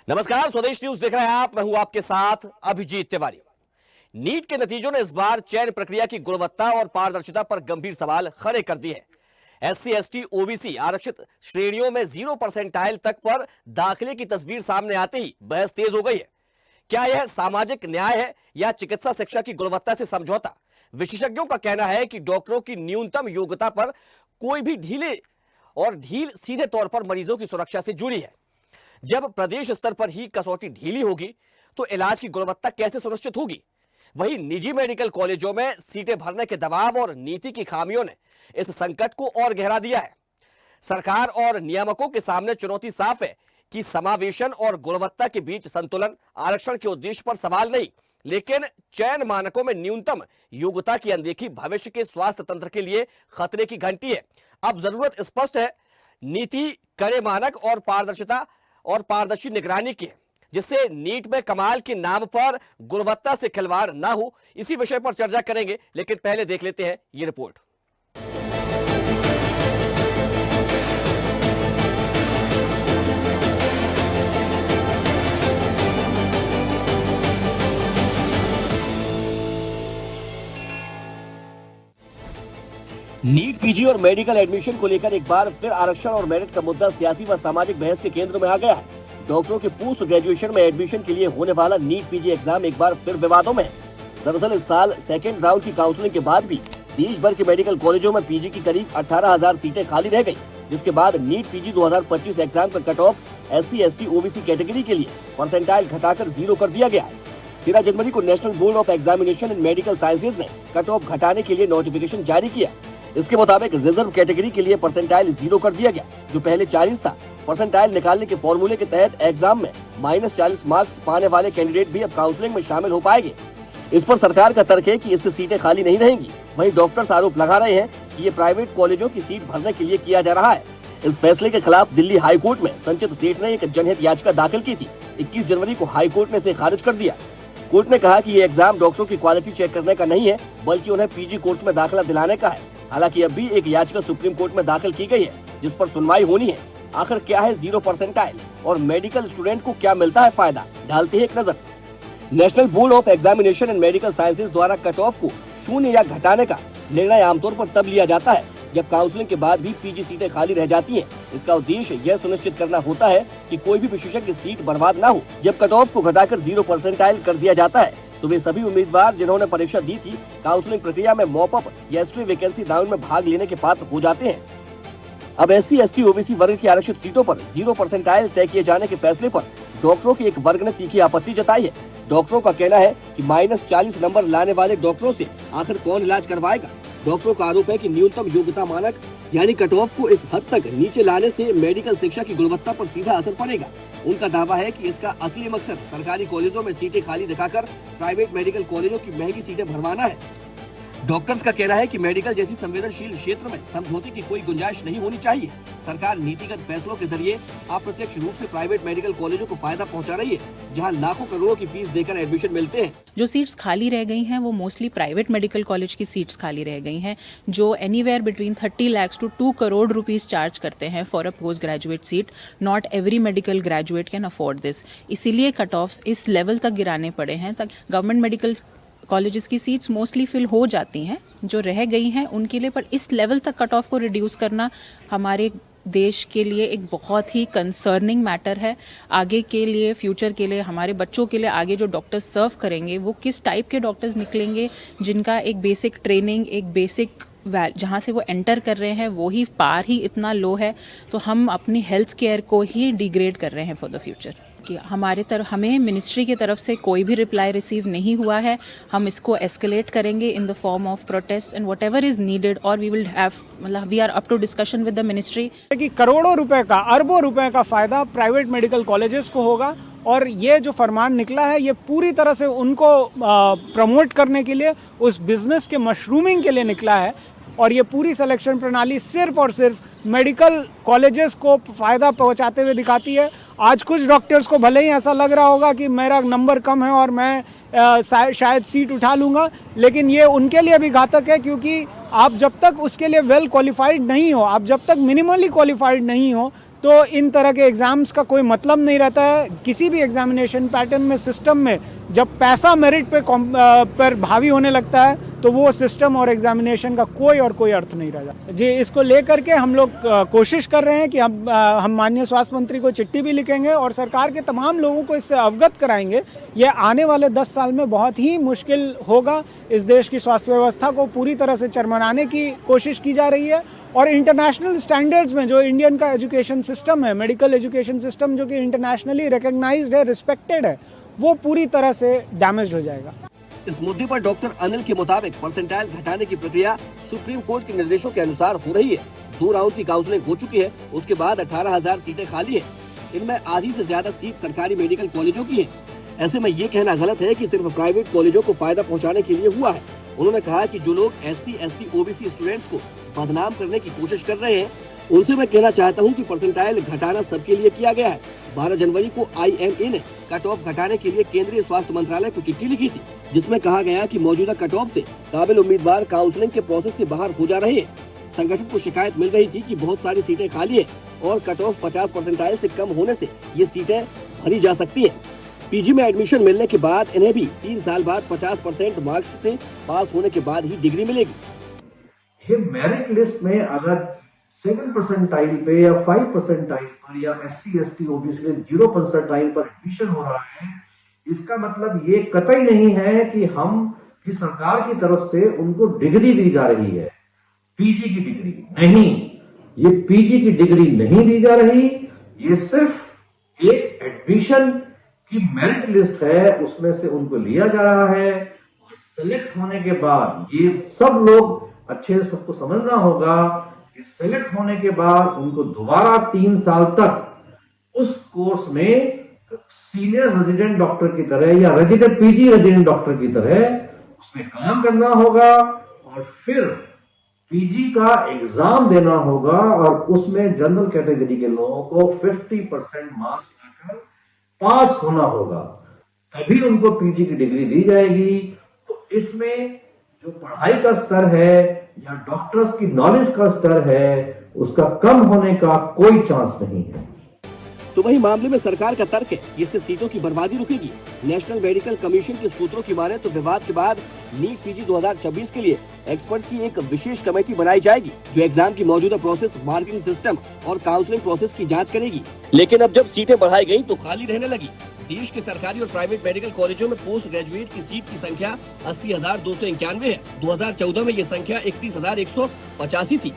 नमस्कार, स्वदेश न्यूज देख रहे हैं आप। मैं हूं आपके साथ अभिजीत तिवारी। नीट के नतीजों ने इस बार चयन प्रक्रिया की गुणवत्ता और पारदर्शिता पर गंभीर सवाल खड़े कर दिए हैं। एससी, एसटी, ओबीसी आरक्षित श्रेणियों में 0% तक पर दाखिले की तस्वीर सामने आते ही बहस तेज हो गई है। क्या यह सामाजिक न्याय है या चिकित्सा शिक्षा की गुणवत्ता से समझौता? विशेषज्ञों का कहना है कि डॉक्टरों की न्यूनतम योग्यता पर कोई भी ढील सीधे तौर पर मरीजों की सुरक्षा से जुड़ी है। जब प्रदेश स्तर पर ही कसौटी ढीली होगी तो इलाज की गुणवत्ता कैसे सुनिश्चित होगी? वहीं निजी मेडिकल कॉलेजों में सीटें भरने के दबाव और नीति की खामियों ने इस संकट को और गहरा दिया है। सरकार और नियामकों के सामने चुनौती साफ है कि समावेशन और गुणवत्ता के बीच संतुलन आरक्षण के उद्देश्य पर सवाल नहीं, लेकिन चयन मानकों में न्यूनतम योग्यता की अनदेखी भविष्य के स्वास्थ्य तंत्र के लिए खतरे की घंटी है। अब जरूरत स्पष्ट है, नीति, कड़े मानक और पारदर्शी निगरानी की है, जिससे नीट में कमाल के नाम पर गुणवत्ता से खिलवाड़ ना हो। इसी विषय पर चर्चा करेंगे, लेकिन पहले देख लेते हैं ये रिपोर्ट। नीट, पीजी और मेडिकल एडमिशन को लेकर एक बार फिर आरक्षण और मेरिट का मुद्दा सियासी व सामाजिक बहस के केंद्र में आ गया है। डॉक्टरों के पोस्ट ग्रेजुएशन में एडमिशन के लिए होने वाला नीट पीजी एग्जाम एक बार फिर विवादों में है। दरअसल इस साल सेकेंड राउंड की काउंसलिंग के बाद भी देश भर के मेडिकल कॉलेजों में पीजी की करीब 18,000 सीटें खाली रह गयी, जिसके बाद नीट पीजी 2025 एग्जाम का cut off SC, ST, OBC category के लिए परसेंटाइल घटाकर 0 कर दिया गया है। 13 जनवरी को national board of examination in medical sciences ने कट ऑफ घटाने के लिए नोटिफिकेशन जारी किया। इसके मुताबिक रिजर्व कैटेगरी के लिए परसेंटाइल 0 कर दिया गया, जो पहले 40 था। परसेंटाइल निकालने के फॉर्मूले के तहत एग्जाम में -40 मार्क्स पाने वाले कैंडिडेट भी अब काउंसलिंग में शामिल हो पाएंगे। इस पर सरकार का तर्क है कि इससे सीटें खाली नहीं रहेंगी। वहीं डॉक्टर्स आरोप लगा रहे हैं कि ये प्राइवेट कॉलेजों की सीट भरने के लिए किया जा रहा है। इस फैसले के खिलाफ दिल्ली हाई कोर्ट में संचित सेठ ने एक जनहित याचिका दाखिल की थी। 21 जनवरी को हाई कोर्ट ने इसे खारिज कर दिया। कोर्ट ने कहा कि ये एग्जाम डॉक्टरों की क्वालिटी चेक करने का नहीं है, बल्कि उन्हें पीजी कोर्स में दाखिला दिलाने का है। हालांकि अब भी एक याचिका सुप्रीम कोर्ट में दाखिल की गई है, जिस पर सुनवाई होनी है। आखिर क्या है 0% और मेडिकल स्टूडेंट को क्या मिलता है फायदा, डालते हैं एक नजर। National board of examination in medical sciences द्वारा कट ऑफ को 0 या घटाने का निर्णय आमतौर पर तब लिया जाता है जब काउंसलिंग के बाद भी पीजी सीटें खाली रह जाती हैं। इसका उद्देश्य यह सुनिश्चित करना होता है कि कोई भी विशेषज्ञ सीट बर्बाद ना हो। जब कट ऑफ को घटाकर 0% कर दिया जाता है तो वे सभी उम्मीदवार जिन्होंने परीक्षा दी थी काउंसलिंग प्रक्रिया में मॉप अप या स्ट्री वैकेंसी राउंड में भाग लेने के पात्र हो जाते हैं। अब SC, ST, OBC वर्ग की आरक्षित सीटों पर 0% तय किए जाने के फैसले पर डॉक्टरों की एक वर्ग ने तीखी आपत्ति जताई है। डॉक्टरों का कहना है कि -40 नंबर लाने वाले डॉक्टरों से आखिर कौन इलाज करवाएगा। डॉक्टरों का आरोप है कि न्यूनतम योग्यता मानक यानी कट ऑफ को इस हद तक नीचे लाने से मेडिकल शिक्षा की गुणवत्ता पर सीधा असर पड़ेगा। उनका दावा है कि इसका असली मकसद सरकारी कॉलेजों में सीटें खाली दिखाकर प्राइवेट मेडिकल कॉलेजों की महंगी सीटें भरवाना है। डॉक्टर्स का कहना है कि मेडिकल जैसी संवेदनशील क्षेत्र में समझौते की कोई गुंजाइश नहीं होनी चाहिए। सरकार नीतिगत फैसलों के जरिए अप्रत्यक्ष रूप से प्राइवेट मेडिकल कॉलेजों को फायदा पहुंचा रही है, जहां लाखों करोड़ों की फीस देकर एडमिशन मिलते हैं। जो सीट्स खाली रह गई हैं वो मोस्टली प्राइवेट मेडिकल कॉलेज की सीट्स खाली रह गई हैं, जो anywhere between 30 lakh to 2 crore rupees charge करते हैं for a post graduate seat. Not every medical graduate can afford this. इसीलिए कट ऑफ्स इस लेवल तक गिराने पड़े हैं तक गवर्नमेंट मेडिकल कॉलेजेस की सीट्स मोस्टली फिल हो जाती हैं, जो रह गई हैं उनके लिए। पर इस लेवल तक कट ऑफ को रिड्यूस करना हमारे देश के लिए एक बहुत ही कंसर्निंग मैटर है। आगे के लिए, फ्यूचर के लिए, हमारे बच्चों के लिए आगे जो डॉक्टर्स सर्व करेंगे वो किस टाइप के डॉक्टर्स निकलेंगे, जिनका एक बेसिक ट्रेनिंग, एक बेसिक जहाँ से वो एंटर कर रहे हैं वो ही पार ही इतना लो है। तो हम अपनी हेल्थ केयर को ही डिग्रेड कर रहे हैं फॉर द फ्यूचर। कि हमें मिनिस्ट्री की तरफ से कोई भी रिप्लाई रिसीव नहीं हुआ है। हम इसको एस्केलेट करेंगे in the form of protest and whatever is needed, और we will have we are up to discussion with the ministry. कि करोड़ों रुपए का, अरबों रुपए का फायदा प्राइवेट मेडिकल कॉलेजेस को होगा, और ये जो फरमान निकला है ये पूरी तरह से उनको प्रमोट करने के लिए, उस बिजनेस के मशरूमिंग के लिए निकला है। और ये पूरी सिलेक्शन प्रणाली सिर्फ और सिर्फ मेडिकल कॉलेजेस को फ़ायदा पहुंचाते हुए दिखाती है। आज कुछ डॉक्टर्स को भले ही ऐसा लग रहा होगा कि मेरा नंबर कम है और मैं शायद सीट उठा लूँगा, लेकिन ये उनके लिए भी घातक है, क्योंकि आप जब तक उसके लिए वेल क्वालिफाइड नहीं हो, आप जब तक मिनिमली क्वालिफाइड नहीं हो, तो इन तरह के एग्ज़ाम्स का कोई मतलब नहीं रहता है। किसी भी एग्जामिनेशन पैटर्न में, सिस्टम में जब पैसा मेरिट पर भावी होने लगता है तो वो सिस्टम और एग्जामिनेशन का कोई अर्थ नहीं रह जाता जी। इसको लेकर के हम लोग कोशिश कर रहे हैं कि हम माननीय स्वास्थ्य मंत्री को चिट्ठी भी लिखेंगे और सरकार के तमाम लोगों को इससे अवगत कराएंगे। ये आने वाले 10 साल में बहुत ही मुश्किल होगा। इस देश की स्वास्थ्य व्यवस्था को पूरी तरह से चरमराने की कोशिश की जा रही है और इंटरनेशनल स्टैंडर्ड्स में जो इंडियन का एजुकेशन सिस्टम है, मेडिकल एजुकेशन सिस्टम जो कि इंटरनेशनली रिकॉग्नाइज्ड है, रिस्पेक्टेड है, वो पूरी तरह से डैमेज हो जाएगा। इस मुद्दे पर डॉक्टर अनिल के मुताबिक परसेंटाइल घटाने की प्रक्रिया सुप्रीम कोर्ट के निर्देशों के अनुसार हो रही है। 2 राउंड की काउंसलिंग हो चुकी है। उसके बाद 18,000 सीटें खाली है। इनमें आधी से ज्यादा सीट सरकारी मेडिकल कॉलेजों की है। ऐसे में ये कहना गलत है कि सिर्फ प्राइवेट कॉलेजों को फायदा पहुंचाने के लिए हुआ है। उन्होंने कहा कि जो लोग SC, ST, OBC स्टूडेंट्स को बदनाम करने की कोशिश कर रहे हैं, उनसे मैं कहना चाहता हूं कि परसेंटाइल घटाना सबके लिए किया गया है। 12 जनवरी को IMA ने कट ऑफ घटाने के लिए केंद्रीय स्वास्थ्य मंत्रालय को चिट्ठी लिखी थी, जिसमें कहा गया कि मौजूदा कट ऑफ से काबिल उम्मीदवार काउंसलिंग के प्रोसेस से बाहर हो जा रहे हैं। संगठन को शिकायत मिल रही थी कि बहुत सारी सीटें खाली है और कट ऑफ 50 परसेंटाइल से कम होने से ये सीटें भरी जा सकती है। PG में एडमिशन मिलने के बाद इन्हें भी 3 साल बाद 50% मार्क्स से पास होने के बाद ही डिग्री मिलेगी। ये मेरिट लिस्ट में अगर 7 परसेंटाइल पे या 5 परसेंटाइल पर या SC, ST, OBC 0 परसेंटाइल पर एडमिशन हो रहा है, इसका मतलब ये कतई नहीं है कि सरकार की तरफ से उनको डिग्री दी जा रही है, PG की डिग्री नहीं। ये PG की डिग्री नहीं दी जा रही, ये सिर्फ एक एडमिशन की मेरिट लिस्ट है, उसमें से उनको लिया जा रहा है और सेलेक्ट होने के बाद ये सब लोग अच्छे से सबको समझना होगा कि सेलेक्ट होने के बाद उनको दोबारा 3 साल तक उस कोर्स में सीनियर रेजिडेंट डॉक्टर की तरह या रेजिडेंट PG रेजिडेंट डॉक्टर की तरह उसमें काम करना होगा और फिर PG का एग्जाम देना होगा और उसमें जनरल कैटेगरी के लोगों को 50% मार्क्स लाकर पास होना होगा, तभी उनको PG की डिग्री दी जाएगी। तो इसमें जो पढ़ाई का स्तर है या डॉक्टर्स की नॉलेज का स्तर है, उसका कम होने का कोई चांस नहीं है। तो वही मामले में सरकार का तर्क है कि इससे सीटों की बर्बादी रुकेगी। नेशनल मेडिकल कमीशन के सूत्रों की माने तो विवाद के बाद नीट PG 2026 के लिए एक्सपर्ट्स की एक विशेष कमेटी बनाई जाएगी, जो एग्जाम की मौजूदा प्रोसेस, मार्किंग सिस्टम और काउंसलिंग प्रोसेस की जांच करेगी। लेकिन अब जब सीटें बढ़ाई गयी तो खाली रहने लगी। देश के सरकारी और प्राइवेट मेडिकल कॉलेजों में पोस्ट ग्रेजुएट की सीट की संख्या 80,291 है। 2014 में ये संख्या 31,185 थी।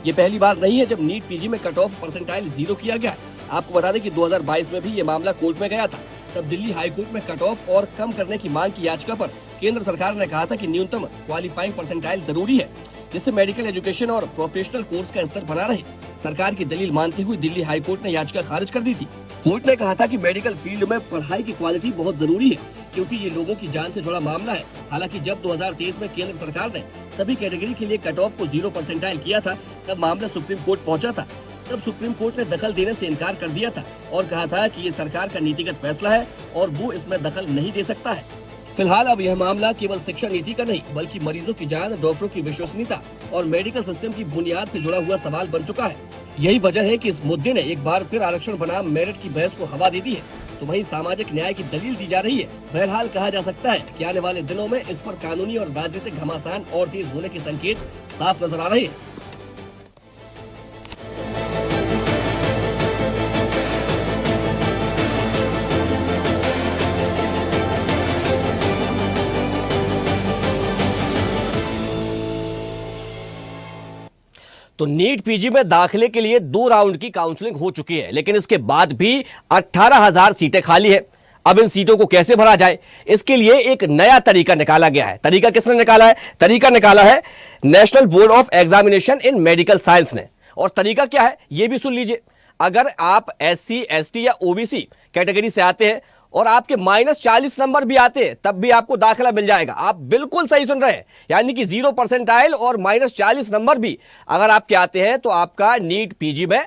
ये पहली बार नहीं है जब नीट PG में कट ऑफ परसेंटाइल 0 किया गया है। आपको बता दें कि 2022 में भी ये मामला कोर्ट में गया था। तब दिल्ली हाई कोर्ट में कट ऑफ और कम करने की मांग की याचिका पर केंद्र सरकार ने कहा था कि न्यूनतम क्वालिफाइंग परसेंटाइल जरूरी है, जिससे मेडिकल एजुकेशन और प्रोफेशनल कोर्स का स्तर बना रहे। सरकार की दलील मानते हुए दिल्ली हाई कोर्ट ने याचिका खारिज कर दी थी। कोर्ट ने कहा था कि मेडिकल फील्ड में पढ़ाई की क्वालिटी बहुत जरूरी है, क्योंकि ये लोगों की जान से जुड़ा मामला है। हालांकि जब 2023 में केंद्र सरकार ने सभी कैटेगरी के लिए कट ऑफ को 0 परसेंटाइल किया था, तब मामला सुप्रीम कोर्ट पहुंचा था। तब सुप्रीम कोर्ट ने दखल देने से इनकार कर दिया था और कहा था कि ये सरकार का नीतिगत फैसला है और वो इसमें दखल नहीं दे सकता है। फिलहाल अब यह मामला केवल शिक्षा नीति का नहीं, बल्कि मरीजों की जान, डॉक्टरों की विश्वसनीयता और मेडिकल सिस्टम की बुनियाद से जुड़ा हुआ सवाल बन चुका है। यही वजह है कि इस मुद्दे ने एक बार फिर आरक्षण बनाम मेरिट की बहस को हवा दे दी है। तो वहीं सामाजिक न्याय की दलील दी जा रही है। बहरहाल कहा जा सकता है कि आने वाले दिनों में इस पर कानूनी और राजनीतिक घमासान और तेज होने के संकेत साफ नजर आ रहे हैं। तो नीट PG में दाखिले के लिए 2 राउंड की काउंसलिंग हो चुकी है, लेकिन इसके बाद भी 18,000 सीटें खाली है। अब इन सीटों को कैसे भरा जाए, इसके लिए एक नया तरीका निकाला गया है। तरीका किसने निकाला है? तरीका निकाला है national board of examination in medical science ने। और तरीका क्या है ये भी सुन लीजिए। अगर आप SC, ST या OBC कैटेगरी से आते हैं और आपके -40 नंबर भी आते हैं, तब भी आपको दाखिला मिल जाएगा। आप बिल्कुल सही सुन रहे हैं, यानी कि 0 परसेंटाइल और -40 नंबर भी अगर आपके आते हैं तो आपका नीट PG में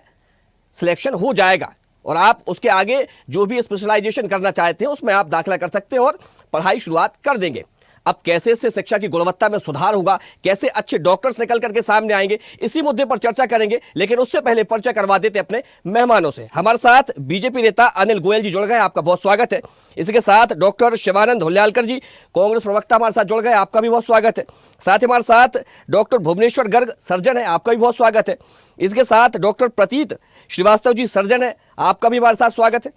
सिलेक्शन हो जाएगा और आप उसके आगे जो भी स्पेशलाइजेशन करना चाहते हैं उसमें आप दाखिला कर सकते हैं और पढ़ाई शुरुआत कर देंगे। अब कैसे इससे शिक्षा की गुणवत्ता में सुधार होगा, कैसे अच्छे डॉक्टर्स निकल करके सामने आएंगे, इसी मुद्दे पर चर्चा करेंगे। लेकिन उससे पहले परिचय करवा देते अपने मेहमानों से। हमारे साथ बीजेपी नेता अनिल गोयल जी जुड़ गए, आपका बहुत स्वागत है। इसी के साथ डॉक्टर शिवानंद हुल्यालकर जी, कांग्रेस प्रवक्ता, हमारे साथ जुड़ गए, आपका भी बहुत स्वागत है। साथ ही हमारे साथ डॉक्टर भुवनेश्वर गर्ग सर्जन है, आपका भी बहुत स्वागत है। इसके साथ डॉक्टर प्रतीत श्रीवास्तव जी सर्जन है, आपका भी हमारे साथ स्वागत है।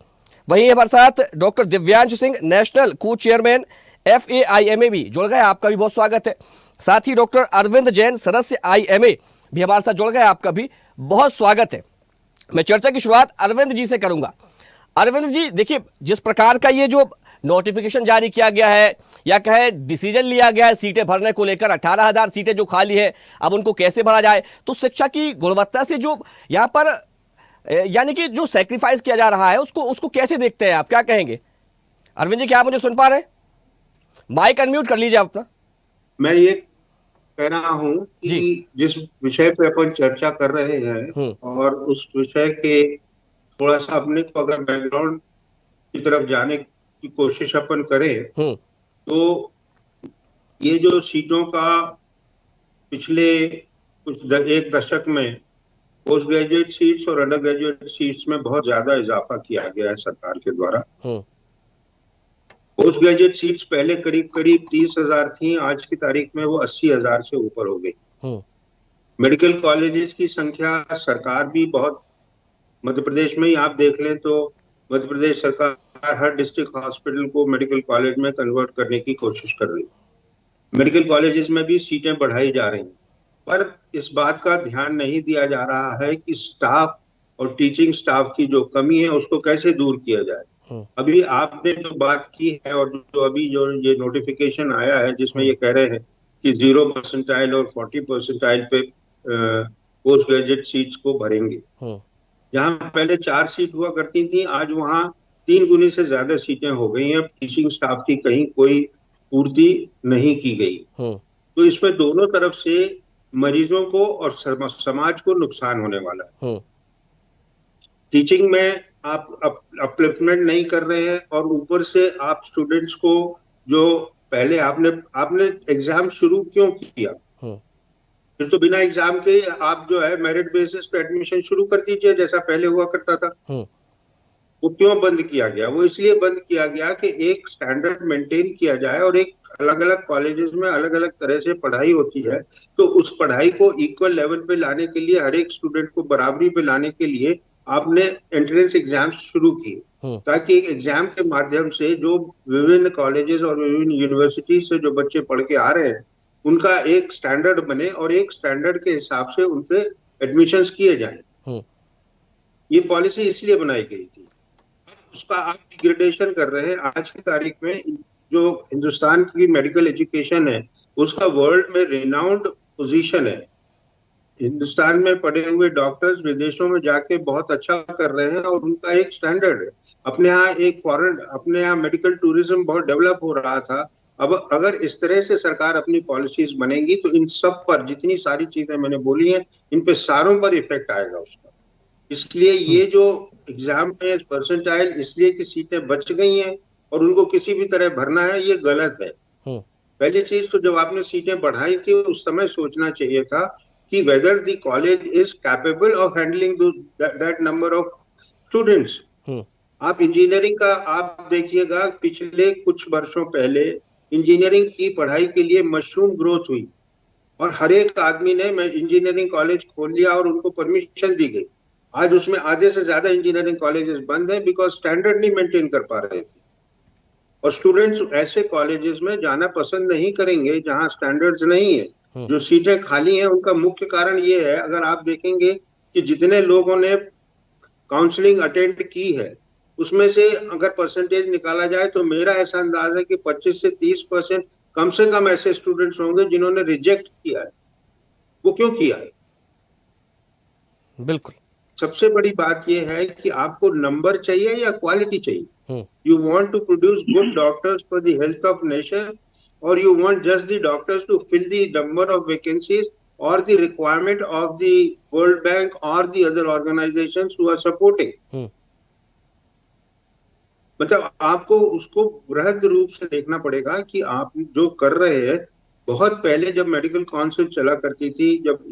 वहीं हमारे साथ डॉक्टर दिव्यांश सिंह नेशनल को चेयरमैन FAIMA भी जुड़ गए, आपका भी बहुत स्वागत है। साथ ही डॉक्टर अरविंद जैन सदस्य IMA भी हमारे साथ जुड़ गए, आपका भी बहुत स्वागत है। मैं चर्चा की शुरुआत अरविंद जी से करूंगा। अरविंद जी, देखिए, जिस प्रकार का ये जो नोटिफिकेशन जारी किया गया है या कहे डिसीजन लिया गया है सीटें भरने को लेकर, 18,000 सीटें जो खाली है, अब उनको कैसे भरा जाए, तो शिक्षा की गुणवत्ता से जो यहाँ पर यानी कि जो सैक्रिफाइस किया जा रहा है उसको कैसे देखते हैं आप, क्या कहेंगे? अरविंद जी, क्या आप मुझे सुन पा रहे हैं? माइक अनम्यूट कर लीजिए अपना। मैं ये कह रहा हूँ कि जिस विषय पे अपन चर्चा कर रहे हैं और उस विषय के थोड़ा सा अपने को अगर बैकग्राउंड की तरफ जाने की कोशिश अपन करें तो ये जो सीटों का पिछले एक दशक में पोस्ट ग्रेजुएट सीट्स और अंडर ग्रेजुएट सीट्स में बहुत ज्यादा इजाफा किया गया है सरकार के द्वारा। पोस्ट ग्रेजुएट सीट्स पहले करीब 30,000 थी, आज की तारीख में वो 80,000 से ऊपर हो गई। मेडिकल कॉलेजेस की संख्या सरकार भी बहुत, मध्य प्रदेश में ही आप देख लें तो मध्य प्रदेश सरकार हर डिस्ट्रिक्ट हॉस्पिटल को मेडिकल कॉलेज में कन्वर्ट करने की कोशिश कर रही है। मेडिकल कॉलेजेस में भी सीटें बढ़ाई जा रही हैं, पर इस बात का ध्यान नहीं दिया जा रहा है कि स्टाफ और टीचिंग स्टाफ की जो कमी है उसको कैसे दूर किया जाए। अभी आपने जो बात की है और जो अभी जो ये नोटिफिकेशन आया है जिसमें ये कह रहे हैं कि 0 परसेंटाइल और 40 परसेंटाइल पे पोस्ट ग्रेजुएट सीट्स को भरेंगे। जहां पहले 4 सीट हुआ करती थी, आज वहां 3 गुने से ज्यादा सीटें हो गई हैं। टीचिंग स्टाफ की कहीं कोई पूर्ति नहीं की गई। तो इसमें दोनों तरफ से मरीजों को और समाज को नुकसान होने वाला है। टीचिंग में आप अपलिफ्टमेंट नहीं कर रहे हैं और ऊपर से आप स्टूडेंट्स को जो पहले आपने एग्जाम शुरू क्यों किया? फिर तो बिना एग्जाम के आप जो है मेरिट बेसिस पे एडमिशन शुरू कर दीजिए जैसा पहले हुआ करता था। वो क्यों बंद किया गया? वो इसलिए बंद किया गया कि एक स्टैंडर्ड मेंटेन किया जाए और एक अलग अलग कॉलेजेस में अलग अलग तरह से पढ़ाई होती है, तो उस पढ़ाई को इक्वल लेवल पे लाने के लिए, हर एक स्टूडेंट को बराबरी पे लाने के लिए आपने एंट्रेंस एग्जाम शुरू किए, ताकि एग्जाम के माध्यम से जो विभिन्न कॉलेजेस और विभिन्न यूनिवर्सिटीज से जो बच्चे पढ़ के आ रहे हैं उनका एक स्टैंडर्ड बने और एक स्टैंडर्ड के हिसाब से उनके एडमिशंस किए जाएं। ये पॉलिसी इसलिए बनाई गई थी। उसका आप डिग्रेडेशन कर रहे हैं। आज की तारीख में जो हिंदुस्तान की मेडिकल एजुकेशन है उसका वर्ल्ड में रिनाउंड पोजीशन है। हिंदुस्तान में पढ़े हुए डॉक्टर्स विदेशों में जाके बहुत अच्छा कर रहे हैं और उनका एक स्टैंडर्ड है। अपने यहाँ मेडिकल टूरिज्म बहुत डेवलप हो रहा था। अब अगर इस तरह से सरकार अपनी पॉलिसीज बनेगी तो इन सब पर, जितनी सारी चीजें मैंने बोली हैं, इन पे सारों पर इफेक्ट आएगा उसका। इसलिए ये जो एग्जाम में परसेंटाइल इसलिए कि सीटें बच गई हैं और उनको किसी भी तरह भरना है, ये गलत है। पहली चीज तो जब आपने सीटें बढ़ाई थी उस समय सोचना चाहिए था कि whether the college is capable of handling that number of students. आप इंजीनियरिंग का आप देखिएगा, पिछले कुछ वर्षों पहले इंजीनियरिंग की पढ़ाई के लिए मशरूम ग्रोथ हुई और हर एक आदमी ने इंजीनियरिंग कॉलेज खोल लिया और उनको परमिशन दी गई। आज उसमें आधे से ज्यादा इंजीनियरिंग कॉलेजेस बंद हैं बिकॉज स्टैंडर्ड नहीं मेंटेन कर पा रहे थे, और स्टूडेंट्स ऐसे कॉलेजेस में जाना पसंद नहीं करेंगे जहां स्टैंडर्ड्स नहीं है। जो सीटें खाली हैं उनका मुख्य कारण ये है, अगर आप देखेंगे कि जितने लोगों ने काउंसलिंग अटेंड की है उसमें से अगर परसेंटेज निकाला जाए तो मेरा ऐसा अंदाज है कि 25 से 30% कम से कम ऐसे स्टूडेंट्स होंगे जिन्होंने रिजेक्ट किया है। वो क्यों किया है? बिल्कुल। सबसे बड़ी बात यह है कि आपको नंबर चाहिए या क्वालिटी चाहिए। You want to produce good doctors for the health of nation, or you want just the doctors to fill the number of vacancies or the requirement of the World Bank or the other organizations who are supporting. मतलब आपको उसको बृहद रूप से देखना पड़ेगा कि आप जो कर रहे हैं। बहुत पहले जब मेडिकल काउंसिल चला करती थी, जब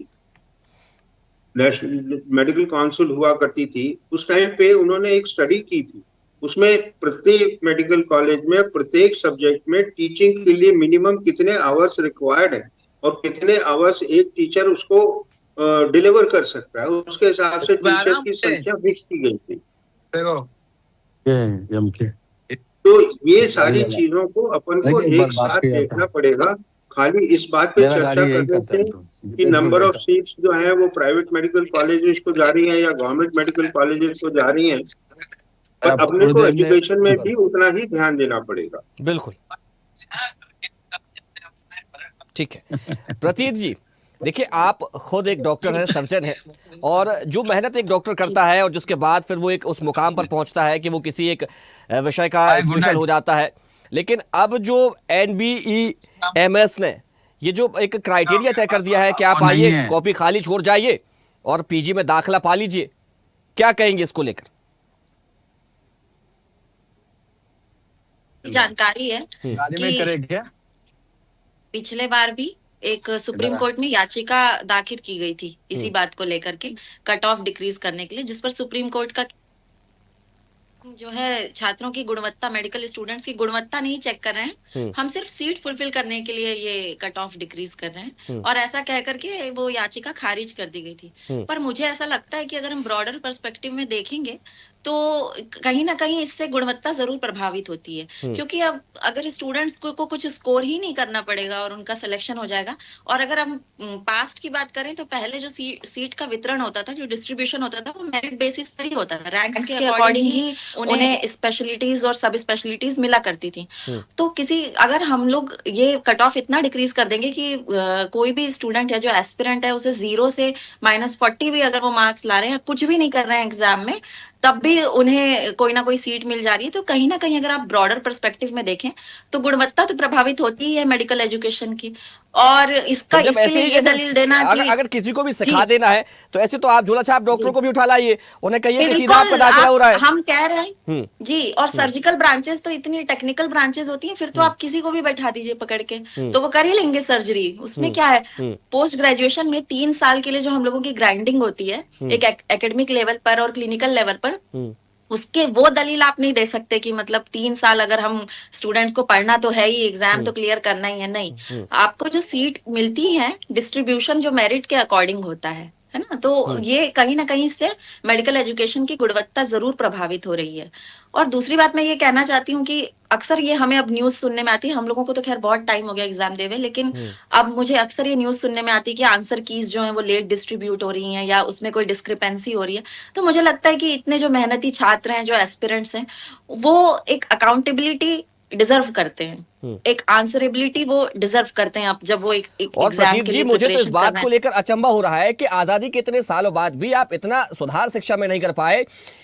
नेशनल मेडिकल काउंसिल हुआ करती थी, उस टाइम पे उन्होंने एक स्टडी की थी। उसमें प्रत्येक मेडिकल कॉलेज में प्रत्येक सब्जेक्ट में टीचिंग के लिए मिनिमम कितने आवर्स रिक्वायर्ड है और कितने आवर्स एक टीचर उसको डिलीवर कर सकता है, उसके हिसाब से टीचर्स की संख्या फिक्स की गई थी। तो ये सारी चीजों को अपन को एक साथ देखना पड़ेगा। खाली इस बात पे चर्चा करने से कि नंबर ऑफ सीट्स जो है वो प्राइवेट मेडिकल कॉलेजेस को जा रही है या गवर्नमेंट मेडिकल कॉलेजेस को जा रही हैं, पर अपने को एजुकेशन में भी उतना ही ध्यान देना पड़ेगा। बिल्कुल ठीक है। प्रतीत जी, देखिए आप खुद एक डॉक्टर हैं, सर्जन हैं, और जो मेहनत एक डॉक्टर करता है और जिसके बाद फिर वो एक उस मुकाम पर पहुंचता है कि वो किसी एक विषय का स्पेशल हो जाता है, लेकिन अब जो NBEMS ने ये जो एक क्राइटेरिया तय कर दिया है कि आप आइए, कॉपी खाली छोड़ जाइए और पीजी में दाखिला पा लीजिए, क्या कहेंगे इसको लेकर? जानकारी है कि पिछले बार भी एक सुप्रीम कोर्ट में याचिका दाखिल की गई थी इसी बात को लेकर के, कट ऑफ डिक्रीज करने के लिए, जिस पर सुप्रीम कोर्ट का जो है छात्रों की गुणवत्ता, मेडिकल स्टूडेंट्स की गुणवत्ता नहीं चेक कर रहे हैं, हम सिर्फ सीट फुलफिल करने के लिए ये कट ऑफ डिक्रीज कर रहे हैं, और ऐसा कह करके वो याचिका खारिज कर दी गई थी। पर मुझे ऐसा लगता है कि अगर हम ब्रॉडर पर्सपेक्टिव में देखेंगे तो कहीं ना कहीं इससे गुणवत्ता जरूर प्रभावित होती है, क्योंकि अब अगर स्टूडेंट्स को कुछ स्कोर ही नहीं करना पड़ेगा और उनका सिलेक्शन हो जाएगा। और अगर हम पास्ट की बात करें तो पहले जो सीट का वितरण होता था, जो डिस्ट्रीब्यूशन होता था, वो मेरिट बेसिस पर ही होता था, रैंक्स के अकॉर्डिंग ही उन्हें स्पेशलिटीज और सब स्पेशलिटीज मिला करती थी। तो अगर हम लोग ये कट ऑफ इतना डिक्रीज कर देंगे कि कोई भी स्टूडेंट है जो एस्पिरेंट है, उसे 0 से -40 भी अगर वो मार्क्स ला रहे हैं, कुछ भी नहीं कर रहे हैं एग्जाम में, तब भी उन्हें कोई ना कोई सीट मिल जा रही है, तो कहीं ना कहीं अगर आप ब्रॉडर पर्सपेक्टिव में देखें तो गुणवत्ता तो प्रभावित होती ही है मेडिकल एजुकेशन की। और इसका इसके लिए ये दलील देना अगर किसी को भी सिखा देना है तो ऐसे तो आप झोला छाप डॉक्टरों को भी उठा लाइए, उन्हें कहिए कि सीधा आपका दाखिला हो रहा है। हम कह रहे हैं जी, और सर्जिकल ब्रांचेस तो इतनी टेक्निकल ब्रांचेस होती हैं, फिर तो आप किसी को भी बैठा दीजिए पकड़ के, तो वो कर ही लेंगे सर्जरी, उसमें क्या है। पोस्ट ग्रेजुएशन में 3 साल के लिए जो हम लोगों की ग्राइंडिंग होती है एक एकेडमिक लेवल पर और क्लिनिकल लेवल पर, उसके वो दलील आप नहीं दे सकते कि मतलब 3 साल अगर हम स्टूडेंट्स को पढ़ना तो है ही, एग्जाम तो क्लियर करना ही है, नहीं। आपको जो सीट मिलती है डिस्ट्रीब्यूशन जो मेरिट के अकॉर्डिंग होता है ना, तो ये कहीं ना कहीं से मेडिकल एजुकेशन की गुणवत्ता जरूर प्रभावित हो रही है। और दूसरी बात मैं ये कहना चाहती हूँ कि अक्सर ये हमें अब न्यूज सुनने में आती है, हम लोगों को तो खैर बहुत टाइम हो गया एग्जाम देवे, लेकिन अब मुझे अक्सर ये न्यूज सुनने में आती है कि आंसर कीज जो है वो लेट डिस्ट्रीब्यूट हो रही हैं या उसमें कोई डिस्क्रिपेंसी हो रही है। तो मुझे लगता है कि इतने जो मेहनती छात्र हैं, जो एस्पिरेंट्स हैं, वो एक अकाउंटेबिलिटी डिजर्व करते हैं, एक आंसरेबिलिटी वो डिजर्व करते हैं आप जब वो एक और प्रदीप जी, मुझे तो इस बात को लेकर अचंभा हो रहा है कि आजादी के इतने सालों बाद भी आप इतना सुधार शिक्षा में नहीं कर पाए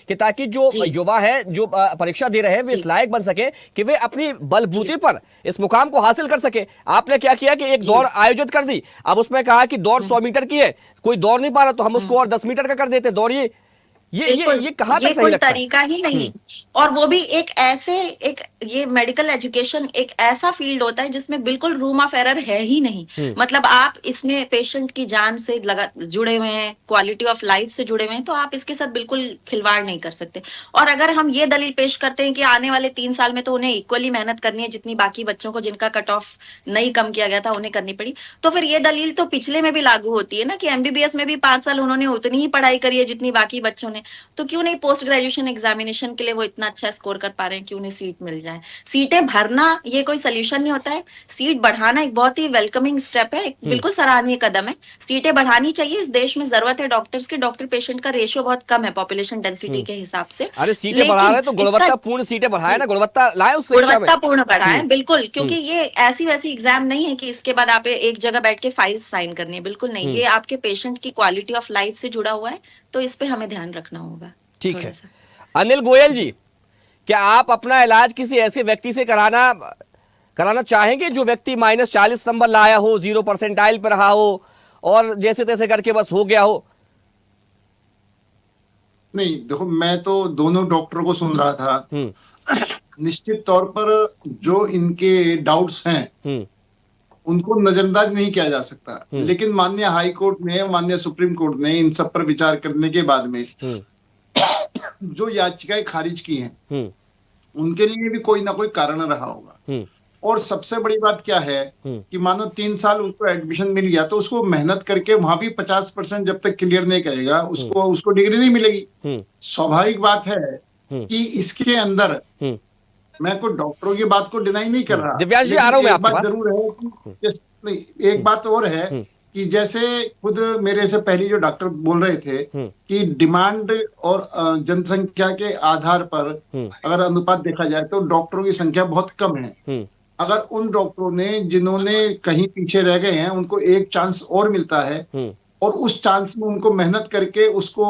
कि ताकि जो युवा है, जो परीक्षा दे रहे हैं, वे इस लायक बन सके कि वे अपनी बलबूते पर इस मुकाम को हासिल कर सके। आपने क्या किया कि एक दौड़ आयोजित कर दी, अब उसमें कहा कि दौड़ 100 मीटर की है, कोई दौड़ नहीं पा रहा तो हम उसको और 10 मीटर का कर देते, दौड़िए। ये कहाँ तक सही लगता है? तरीका ही नहीं। और वो भी ये मेडिकल एजुकेशन एक ऐसा फील्ड होता है जिसमें बिल्कुल रूम ऑफ एरर है ही नहीं। मतलब आप इसमें पेशेंट की जान से जुड़े हुए हैं, क्वालिटी ऑफ लाइफ से जुड़े हुए हैं, तो आप इसके साथ बिल्कुल खिलवाड़ नहीं कर सकते। और अगर हम ये दलील पेश करते हैं कि आने वाले 3 साल में तो उन्हें इक्वली मेहनत करनी है जितनी बाकी बच्चों को जिनका कट ऑफ नहीं कम किया गया था उन्हें करनी पड़ी, तो फिर ये दलील तो पिछले में भी लागू होती है ना कि MBBS में भी 5 साल उन्होंने उतनी ही पढ़ाई करी है जितनी बाकी बच्चों ने, तो क्यों नहीं पोस्ट ग्रेजुएशन एग्जामिनेशन के लिए वो इतना अच्छा स्कोर कर पा रहे हैं कि उन्हें सीट मिल जाए। सीटें भरना ये कोई सोल्यूशन नहीं होता है, सीट बढ़ाना एक बहुत ही वेलकमिंग स्टेप है, बिल्कुल सराहनीय कदम है। सीटें बढ़ानी चाहिए, इस देश में जरूरत है डॉक्टर्स की, डॉक्टर पेशेंट का रेशियो बहुत कम है पॉपुलेशन डेंसिटी के हिसाब से। अरे सीटें बढ़ा रहे तो गुणवत्तापूर्ण सीटें बढ़ाए ना, गुणवत्ता लाए उस शिक्षा में, गुणवत्तापूर्ण बढ़ाए बिल्कुल, क्योंकि ये ऐसी वैसी एग्जाम नहीं है कि इसके बाद आप एक जगह बैठ के फाइल साइन करनी है, बिल्कुल नहीं। ये आपके पेशेंट की क्वालिटी ऑफ लाइफ से जुड़ा हुआ है, तो इस पे हमें ध्यान रखना होगा। ठीक है। अनिल गोयल जी, क्या आप अपना इलाज किसी ऐसे व्यक्ति से कराना चाहेंगे जो व्यक्ति -40 नंबर लाया हो, 0 परसेंटाइल पर रहा हो और जैसे तैसे करके बस हो गया हो? नहीं देखो, मैं तो दोनों डॉक्टरों को सुन रहा था। निश्चित तौर पर जो इनके डाउट्स हैं उनको नजरअंदाज नहीं किया जा सकता, लेकिन माननीय हाई कोर्ट ने, माननीय सुप्रीम कोर्ट ने इन सब पर विचार करने के बाद में जो याचिकाएं खारिज की हैं उनके लिए भी कोई ना कोई कारण रहा होगा। और सबसे बड़ी बात क्या है कि मानो 3 साल उसको एडमिशन मिल गया तो उसको मेहनत करके वहां भी 50% जब तक क्लियर नहीं करेगा उसको डिग्री नहीं मिलेगी। स्वाभाविक बात है कि इसके अंदर मैं कोई डॉक्टरों की बात को डिनाई नहीं कर रहा, दिव्यांश जी आ रहा हूं मैं आपके पास। जरूर है कि एक बात और है कि जैसे खुद मेरे से पहले जो डॉक्टर बोल रहे थे कि डिमांड और जनसंख्या के आधार पर अगर अनुपात देखा जाए तो डॉक्टरों की संख्या बहुत कम है। अगर उन डॉक्टरों ने जिन्होंने कहीं पीछे रह गए हैं उनको एक चांस और मिलता है और उस चांस में उनको मेहनत करके उसको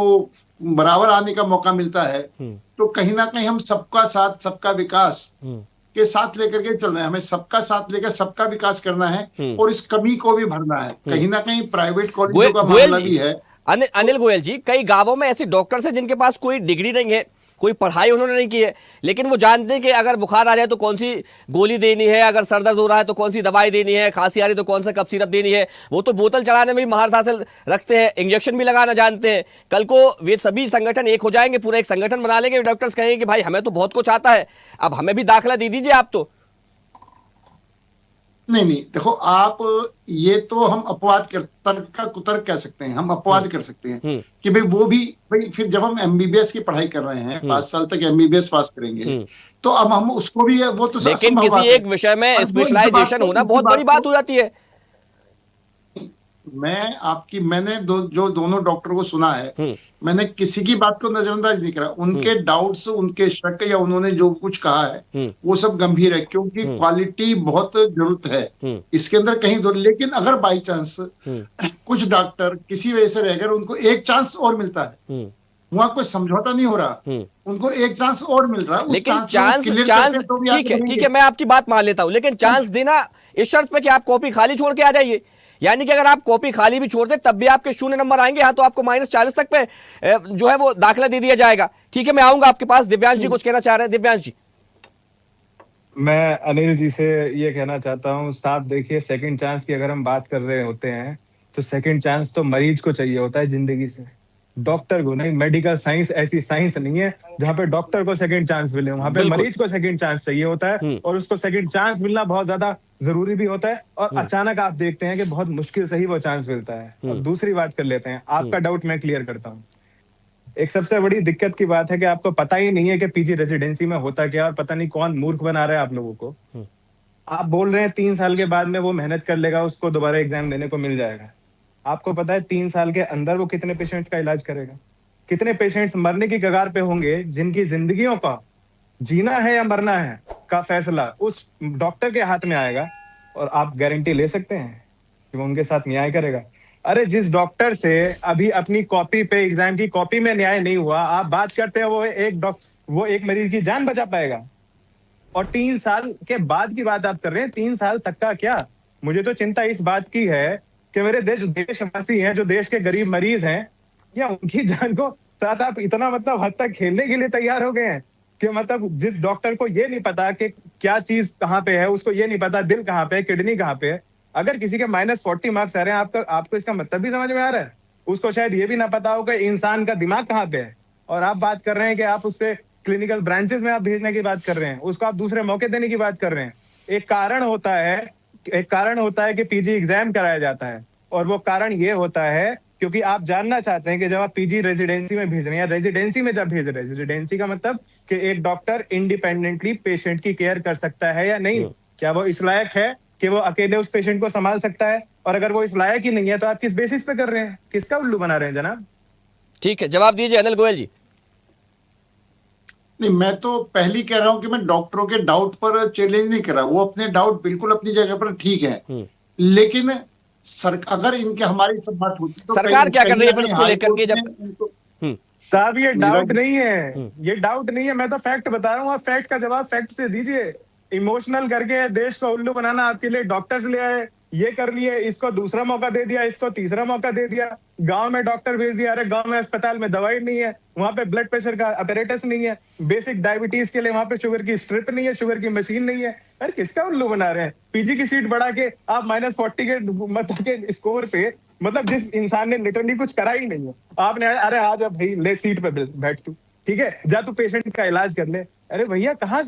बराबर आने का मौका मिलता है, तो कहीं ना कहीं हम सबका साथ सबका विकास के साथ लेकर के चल रहे हैं। हमें सबका साथ लेकर सबका विकास करना है और इस कमी को भी भरना है। कहीं ना कहीं प्राइवेट कॉलेजों का मामला भी है। अनिल गोयल जी, कई गांवों में ऐसे डॉक्टर्स हैं जिनके पास कोई डिग्री नहीं है, कोई पढ़ाई उन्होंने नहीं की है, लेकिन वो जानते हैं कि अगर बुखार आ जाए तो कौन सी गोली देनी है, अगर सर दर्द हो रहा है तो कौन सी दवाई देनी है, खांसी आ रही तो कौन सा कफ सिरप देनी है। वो तो बोतल चढ़ाने में भी महारत हासिल रखते हैं, इंजेक्शन भी लगाना जानते हैं। कल को वे सभी संगठन एक हो जाएंगे, पूरा एक संगठन बना लेंगे, डॉक्टर्स कहेंगे कि भाई हमें तो बहुत कुछ आता है, अब हमें भी दाखिला दे दीजिए आप। तो नहीं, देखो आप, ये तो हम अपवाद कर तर्क का कुतर्क कह सकते हैं, हम अपवाद कर सकते हैं कि भाई फिर जब हम एमबीबीएस की पढ़ाई कर रहे हैं 5 साल तक एमबीबीएस पास करेंगे तो अब हम उसको भी, वो तो लेकिन किसी एक विषय में स्पेशलाइजेशन होना बहुत बड़ी बात हो जाती है। मैंने जो दोनों डॉक्टरों को सुना है, मैंने किसी की बात को नजरअंदाज नहीं करा। उनके डाउट्स, उनके शक या उन्होंने जो कुछ कहा है वो सब गंभीर है, क्योंकि क्वालिटी बहुत जरूरत है इसके अंदर कहीं दो। लेकिन अगर बाई चांस कुछ डॉक्टर किसी वजह से रहकर उनको एक चांस और मिलता है, वहां कोई समझौता नहीं हो रहा, उनको एक चांस और मिल रहा है, लेकिन चांस ठीक है, मैं आपकी बात मान लेता हूं, लेकिन चांस देना इस शर्त पे कि आप कॉपी खाली छोड़ के आ जाइए। यानी कि अगर आप कॉपी खाली भी छोड़ दे तब भी आपके 0 नंबर आएंगे, हाँ तो आपको -40 तक पे जो है वो दाखिला दे दिया जाएगा। ठीक है, मैं आऊंगा आपके पास। दिव्यांश जी कुछ कहना चाह रहे हैं। दिव्यांश जी। मैं अनिल जी से ये कहना चाहता हूँ, साफ देखिए, सेकंड चांस की अगर हम बात कर रहे होते हैं तो सेकंड चांस तो मरीज को चाहिए होता है जिंदगी से, डॉक्टर को नहीं। मेडिकल साइंस ऐसी साइंस नहीं है जहाँ पे डॉक्टर को सेकंड चांस मिले, वहां पे मरीज को सेकंड चांस चाहिए होता है और उसको सेकंड चांस मिलना बहुत ज्यादा जरूरी भी होता है। और अचानक आप देखते हैं कि बहुत मुश्किल से ही वो चांस मिलता है। और दूसरी बात कर लेते हैं, आपका डाउट मैं क्लियर करता हूँ। एक सबसे बड़ी दिक्कत की बात है कि आपको पता ही नहीं है कि पीजी रेजिडेंसी में होता क्या, और पता नहीं कौन मूर्ख बना रहा है आप लोगों को। आप बोल रहे हैं 3 साल के बाद में वो मेहनत कर लेगा, उसको दोबारा एग्जाम देने को मिल जाएगा। आपको पता है 3 साल के अंदर वो कितने पेशेंट्स का इलाज करेगा, कितने पेशेंट्स मरने की कगार पे होंगे, जिनकी जिंदगियों का जीना है या मरना है का फैसला उस डॉक्टर के हाथ में आएगा। और आप गारंटी ले सकते हैं कि वो उनके साथ न्याय करेगा? अरे जिस डॉक्टर से अभी अपनी कॉपी पे, एग्जाम की कॉपी में न्याय नहीं हुआ, आप बात करते हैं वो एक मरीज की जान बचा पाएगा। और 3 साल के बाद की बात आप कर रहे हैं, 3 साल तक का क्या? मुझे तो चिंता इस बात की है कि मेरे देशवासी हैं, जो देश के गरीब मरीज हैं, या उनकी जान को साथ आप इतना मतलब हद तक खेलने के लिए तैयार हो गए हैं कि मतलब जिस डॉक्टर को ये नहीं पता कि क्या चीज कहाँ पे है, उसको ये नहीं पता दिल कहाँ पे है, किडनी कहाँ पे है। अगर किसी के -40 मार्क्स आ रहे हैं, आपको इसका मतलब भी समझ में आ रहा है? उसको शायद ये भी ना पता हो कि इंसान का दिमाग कहाँ पे है। और आप बात कर रहे हैं कि आप उससे क्लिनिकल ब्रांचेस में आप भेजने की बात कर रहे हैं, उसको आप दूसरे मौके देने की बात कर रहे हैं। एक कारण होता है कि पीजी एग्जाम कराया जाता है, और वो कारण ये होता है क्योंकि आप जानना चाहते हैं कि जब आप पीजी रेजिडेंसी में भेज रहे हैं या रेजिडेंसी में जब भेज रहे हैं, रेजिडेंसी का मतलब कि एक डॉक्टर इंडिपेंडेंटली पेशेंट की केयर कर सकता है या नहीं, क्या वो इस लायक है कि वो अकेले उस पेशेंट को संभाल सकता है? और अगर वो इस लायक ही नहीं है तो आप किस बेसिस पे कर रहे हैं, किसका उल्लू बना रहे हैं जनाब? ठीक है, जवाब दीजिए अनिल गोयल जी। नहीं, मैं तो पहली कह रहा हूं कि मैं डॉक्टरों के डाउट पर चैलेंज नहीं कर रहा, वो अपने डाउट बिल्कुल अपनी जगह पर ठीक है। लेकिन अगर इनके हमारी सब बात होती तो सरकार क्या कर रही है फिर उसको लेकर के? जब साहब ये डाउट नहीं है, ये डाउट नहीं है, मैं तो फैक्ट बता रहा हूँ। आप फैक्ट का जवाब फैक्ट से दीजिए। इमोशनल करके देश को उल्लू बनाना आपके लिए डॉक्टर्स ले आए, ये कर लिए, इसको दूसरा मौका दे दिया, इसको तीसरा मौका दे दिया, गांव में डॉक्टर भेज दिया, अरे गांव में अस्पताल में दवाई नहीं है, वहां पे ब्लड प्रेशर का अपैरेटस नहीं है, बेसिक डायबिटीज के लिए वहां पे शुगर की स्ट्रिप नहीं है, शुगर की मशीन नहीं है। अरे किसका उल्लू बना रहे हैं? पीजी की सीट बढ़ा के आप -40 के मतलब के स्कोर पे, मतलब जिस इंसान ने लिटरली कुछ करा ही नहीं है, आपने अरे आ जा भाई, ले सीट पे बैठ तू, ठीक है, जा तू पेशेंट का इलाज कर ले। अरे भैया कहाँ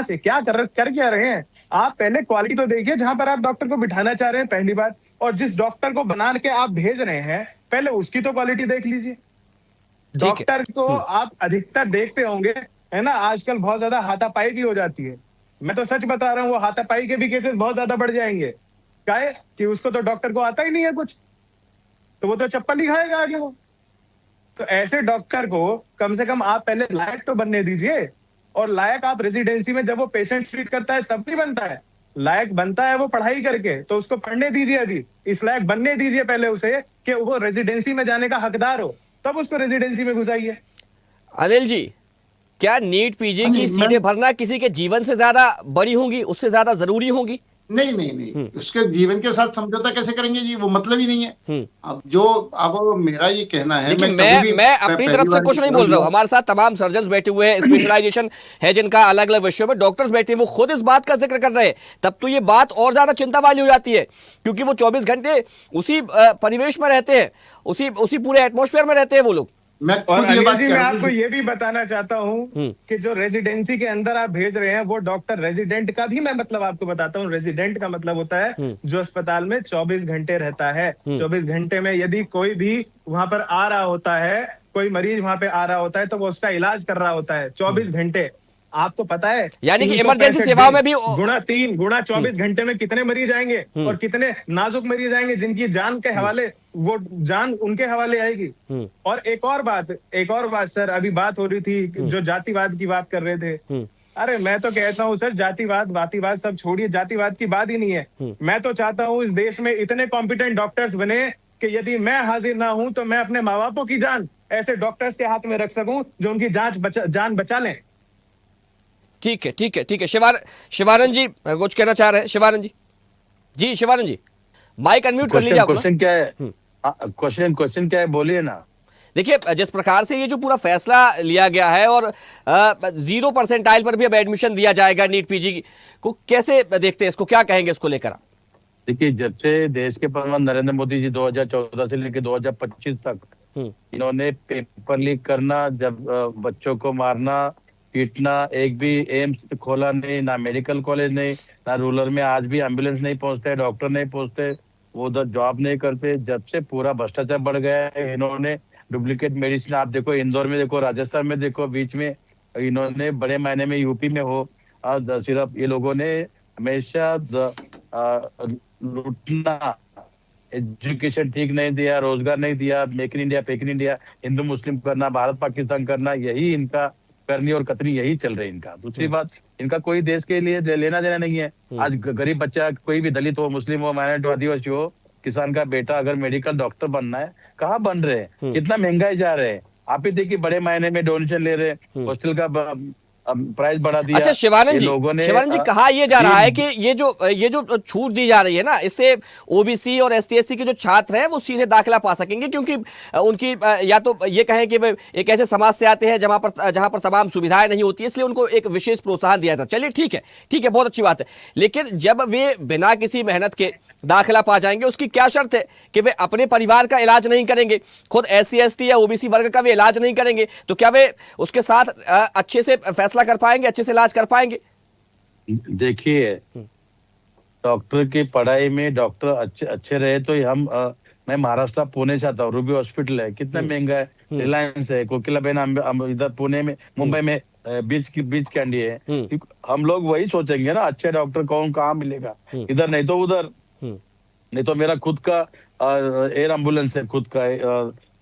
से क्या कर क्या रहे हैं आप? पहले क्वालिटी तो देखिए जहां पर आप डॉक्टर को बिठाना चाह रहे हैं, पहली बात, और जिस डॉक्टर को बना के आप भेज रहे हैं पहले उसकी तो क्वालिटी देख लीजिए। डॉक्टर को आप अधिकतर देखते होंगे, है ना, आजकल बहुत ज्यादा हाथापाई भी हो जाती है। मैं तो सच बता रहा हूँ, वो हाथापाई के भी केसेस बहुत ज्यादा बढ़ जाएंगे। काहे कि उसको तो डॉक्टर को आता ही नहीं है कुछ, तो वो तो चप्पल ही खाएगा आगे वो। तो ऐसे डॉक्टर को कम से कम आप पहले लायक तो बनने दीजिए। और लायक आप रेजिडेंसी में जब वो पेशेंट ट्रीट करता है तब भी बनता है, लायक बनता है वो पढ़ाई करके, तो उसको पढ़ने दीजिए, अभी इस लायक बनने दीजिए पहले उसे कि वो रेजिडेंसी में जाने का हकदार हो, तब उसको रेजिडेंसी में घुसाइए। अनिल जी, क्या नीट पीजी की सीटें भरना किसी के जीवन से ज्यादा बड़ी होंगी, उससे ज्यादा जरूरी होंगी? नहीं, उसके जीवन के साथ समझौता कैसे करेंगे जी, वो मतलब ही नहीं है। अब मेरा ये कहना है, मैं अपनी तरफ से कुछ नहीं बोल रहा हूँ, हमारे साथ तमाम सर्जन्स बैठे हुए हैं, स्पेशलाइजेशन है जिनका अलग अलग विषयों में, डॉक्टर्स बैठे हैं, वो खुद इस बात का जिक्र कर रहे हैं, तब तो ये बात और ज्यादा चिंता वाली हो जाती है, क्योंकि वो 24 घंटे उसी परिवेश में रहते हैं, उसी पूरे एटमॉस्फेयर में रहते हैं वो लोग। मैं आपको ये भी बताना चाहता हूँ कि जो रेजिडेंसी के अंदर आप भेज रहे हैं वो डॉक्टर रेजिडेंट का भी मैं मतलब आपको बताता हूँ। रेजिडेंट का मतलब होता है जो अस्पताल में 24 घंटे रहता है। 24 घंटे में यदि कोई भी वहां पर आ रहा होता है, कोई मरीज वहां पे आ रहा होता है, तो वो उसका इलाज कर रहा होता है 24 घंटे। आपको पता है, यानी कि इमरजेंसी सेवाओं में भी गुणा 24 घंटे में कितने मरीज आएंगे और कितने नाजुक मरीज आएंगे जिनकी जान के हवाले, वो जान उनके हवाले आएगी। और एक और बात सर, अभी बात हो रही थी जो जातिवाद की बात कर रहे थे। अरे मैं तो कहता हूँ सर, जातिवाद वातिवाद सब छोड़िए, जातिवाद की बात ही नहीं है। मैं तो चाहता हूँ इस देश में इतने कॉम्पिटेंट डॉक्टर्स बने कि यदि मैं हाजिर ना हूं तो मैं अपने माँ बापों की जान ऐसे डॉक्टर्स के हाथ में रख सकूं जो उनकी जान बचा लें। ठीक है। शिवानंद जी कुछ कहना चाह रहे हैं? शिवानंद जी माइक अनम्यूट कर लीजिए। क्वेश्चन क्या है? क्वेश्चन क्या है, बोलिए ना। देखिए, जिस प्रकार से ये जो पूरा फैसला लिया गया है और 0 परसेंटाइल पर भी अब एडमिशन दिया जाएगा नीट पीजी को, कैसे देखते हैं इसको, क्या कहेंगे इसको लेकर? देखिए, जब से देश के प्रधानमंत्री नरेंद्र मोदी जी 2014 से लेकर 2025 तक इन्होंने पेपर लीक करना, जब बच्चों को मारना पीटना, एक भी एम्स खोला नहीं, ना मेडिकल कॉलेज नहीं, ना रूरल में आज भी एम्बुलेंस नहीं पहुंचते, डॉक्टर नहीं पहुंचते, वो उधर जॉब नहीं करते। जब से पूरा भ्रष्टाचार बढ़ गया है, इन्होंने डुप्लीकेट मेडिसिन, आप देखो इंदौर में देखो, राजस्थान में देखो, बीच में इन्होंने बड़े मायने में यूपी में हो, सिर्फ ये लोगों ने हमेशा लूटना, एजुकेशन ठीक नहीं दिया, रोजगार नहीं दिया, मेक इन इंडिया, हिंदू मुस्लिम करना, भारत पाकिस्तान करना, यही इनका करनी और कतनी यही चल रही इनका। दूसरी बात, इनका कोई देश के लिए लेना देना नहीं है। आज गरीब बच्चा, कोई भी दलित हो, मुस्लिम हो, माइनॉरिटी हो, आदिवासी हो, किसान का बेटा अगर मेडिकल डॉक्टर बनना है, कहाँ बन रहे हैं? कितना महंगाई जा रहे हैं। आप ही देखिए, बड़े मायने में डोनेशन ले रहे हैं, हॉस्टल का प्राइस बढ़ा दिया। अच्छा शिवानंद जी, कहा यह जा रहा है कि ये जो छूट दी जा रही है ना, इससे ओबीसी और एसटी/एससी के जो छात्र हैं वो सीधे दाखिला पा सकेंगे, क्योंकि उनकी या तो ये कहें कि वे एक ऐसे समाज से आते हैं जहां पर तमाम सुविधाएं नहीं होती, इसलिए उनको एक विशेष प्रोत्साहन दिया था। चलिए ठीक है, बहुत अच्छी बात है। लेकिन जब वे बिना किसी मेहनत के दाखिला पा जाएंगे, उसकी क्या शर्त है कि वे अपने परिवार का इलाज नहीं करेंगे, खुद SC/ST या OBC वर्ग का वे इलाज नहीं करेंगे, तो क्या वे उसके साथ अच्छे से फैसला कर पाएंगे, अच्छे से इलाज कर पाएंगे? देखिए, डॉक्टर की पढ़ाई में डॉक्टर अच्छे रहे तो मैं महाराष्ट्र पुणे से आता हूँ, रूबी हॉस्पिटल है, कितना महंगा है, रिलायंस है, कोकिलाबेन इधर पुणे में, मुंबई में बीच कैंडी है। हम लोग वही सोचेंगे ना, अच्छे डॉक्टर कहाँ मिलेगा, इधर नहीं तो उधर। नहीं तो मेरा खुद का एयर एम्बुलेंस है, खुद का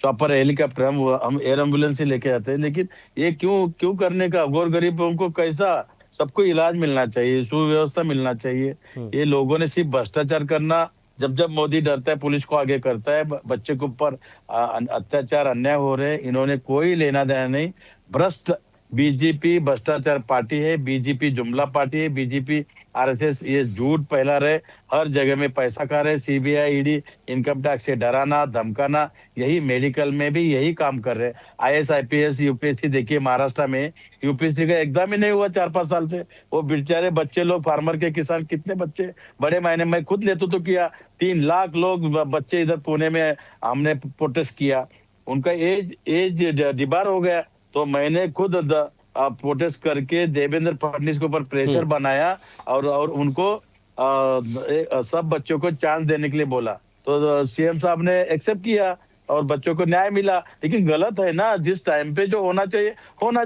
चॉपर हेलीकॉप्टर, हम एयर एम्बुलेंस ही लेके जाते हैं। लेकिन ये क्यों करने का? गौर गरीबों को कैसा, सबको इलाज मिलना चाहिए, सुव्यवस्था मिलना चाहिए। ये लोगों ने सिर्फ भ्रष्टाचार करना, जब मोदी डरता है पुलिस को आगे करता है, बच्चे के ऊपर अत्याचार अन्याय हो रहे हैं, इन्होंने कोई लेना देना नहीं। भ्रष्ट बीजेपी भ्रष्टाचार पार्टी है, बीजेपी जुमला पार्टी है, बीजेपी आरएसएस ये झूठ फैला रहे, हर जगह में पैसा खा रहे, सीबीआई ईडी इनकम टैक्स से डराना धमकाना, यही मेडिकल में भी यही काम कर रहे। आईएएस आईपीएस यूपीएससी देखिए महाराष्ट्र में यूपीएससी का एग्जाम ही नहीं हुआ 4-5 साल से। वो बेचारे बच्चे लोग फार्मर के किसान कितने बच्चे बड़े मायने में खुद नेतृत्व किया, 3 लाख लोग बच्चे इधर पुणे में हमने प्रोटेस्ट किया, उनका एज डिबार हो गया। तो मैंने खुद प्रोटेस्ट करके देवेंद्र फडणवीस के ऊपर प्रेशर बनाया और उनको सब बच्चों को चांस देने के लिए बोला। तो सीएम साहब ने एक्सेप्ट किया और बच्चों को न्याय मिला। लेकिन गलत है ना, जिस टाइम पे जो होना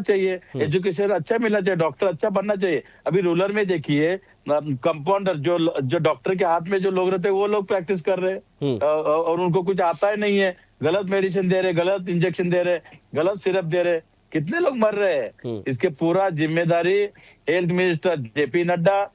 चाहिए, एजुकेशन अच्छा मिलना चाहिए, डॉक्टर अच्छा बनना चाहिए। अभी रूरल में देखिए कंपाउंडर जो डॉक्टर के हाथ में जो लोग रहते हैं वो लोग प्रैक्टिस कर रहे हैं और उनको कुछ आता ही नहीं है, गलत मेडिसिन दे रहे, गलत इंजेक्शन दे रहे, गलत सिरप दे रहे, कितने लोग मर रहे हैं। इसके पूरा जिम्मेदारी health minister JP Nadda,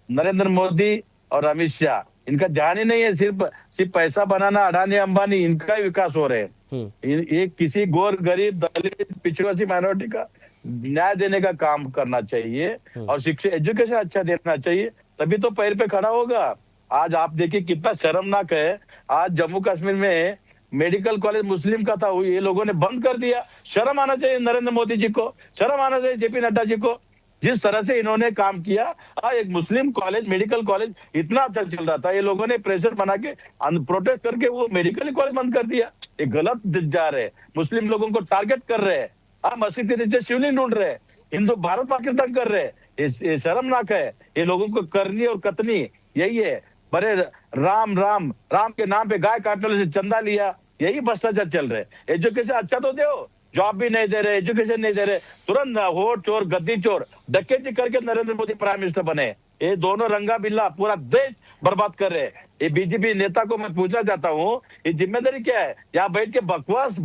Narendra Modi और अमित शाह, इनका ध्यान ही नहीं है। सिर्फ पैसा बनाना, अडानी अंबानी, इनका ही विकास हो रहे हैं। ये किसी गौर गरीब दलित पिछड़ोसी माइनॉरिटी का न्याय देने का काम करना चाहिए और शिक्षा एजुकेशन अच्छा देना चाहिए, तभी तो पैर पे खड़ा होगा। आज आप देखिए कितना शर्मनाक है, आज जम्मू कश्मीर में मेडिकल कॉलेज मुस्लिम का था, ये लोगों ने बंद कर दिया। शर्म आना चाहिए नरेंद्र मोदी जी को, शर्म आना चाहिए जेपी नड्डा जी को, जिस तरह से इन्होंने काम किया। एक मुस्लिम कॉलेज मेडिकल कॉलेज इतना अच्छा चल रहा था, ये लोगों ने प्रेशर बना के प्रोटेस्ट करके वो मेडिकल कॉलेज बंद कर दिया। ये गलत जा रहे हैं, मुस्लिम लोगों को टारगेट कर रहे हैं, मस्जिद के नीचे शिवलिंग ढूंढ रहे हैं, हिंदू भारत पाकिस्तान कर रहे हैं। ये शर्मनाक है। ये लोगों को करनी और कतनी यही है। बड़े राम के नाम पे गाय काटने वाले से चंदा लिया, यही भ्रष्टाचार चल रहे। एजुकेशन अच्छा तो दो, जॉब भी नहीं दे रहे, एजुकेशन नहीं दे रहे, तुरंत होट चोर गद्दी चोर डकैती करके नरेंद्र मोदी प्राइम मिनिस्टर बने। ये दोनों रंगा बिल्ला पूरा देश बर्बाद कर रहे हैं। ये बीजेपी नेता को मैं पूछना चाहता हूँ, ये जिम्मेदारी क्या है? यहाँ बैठ के बकवास,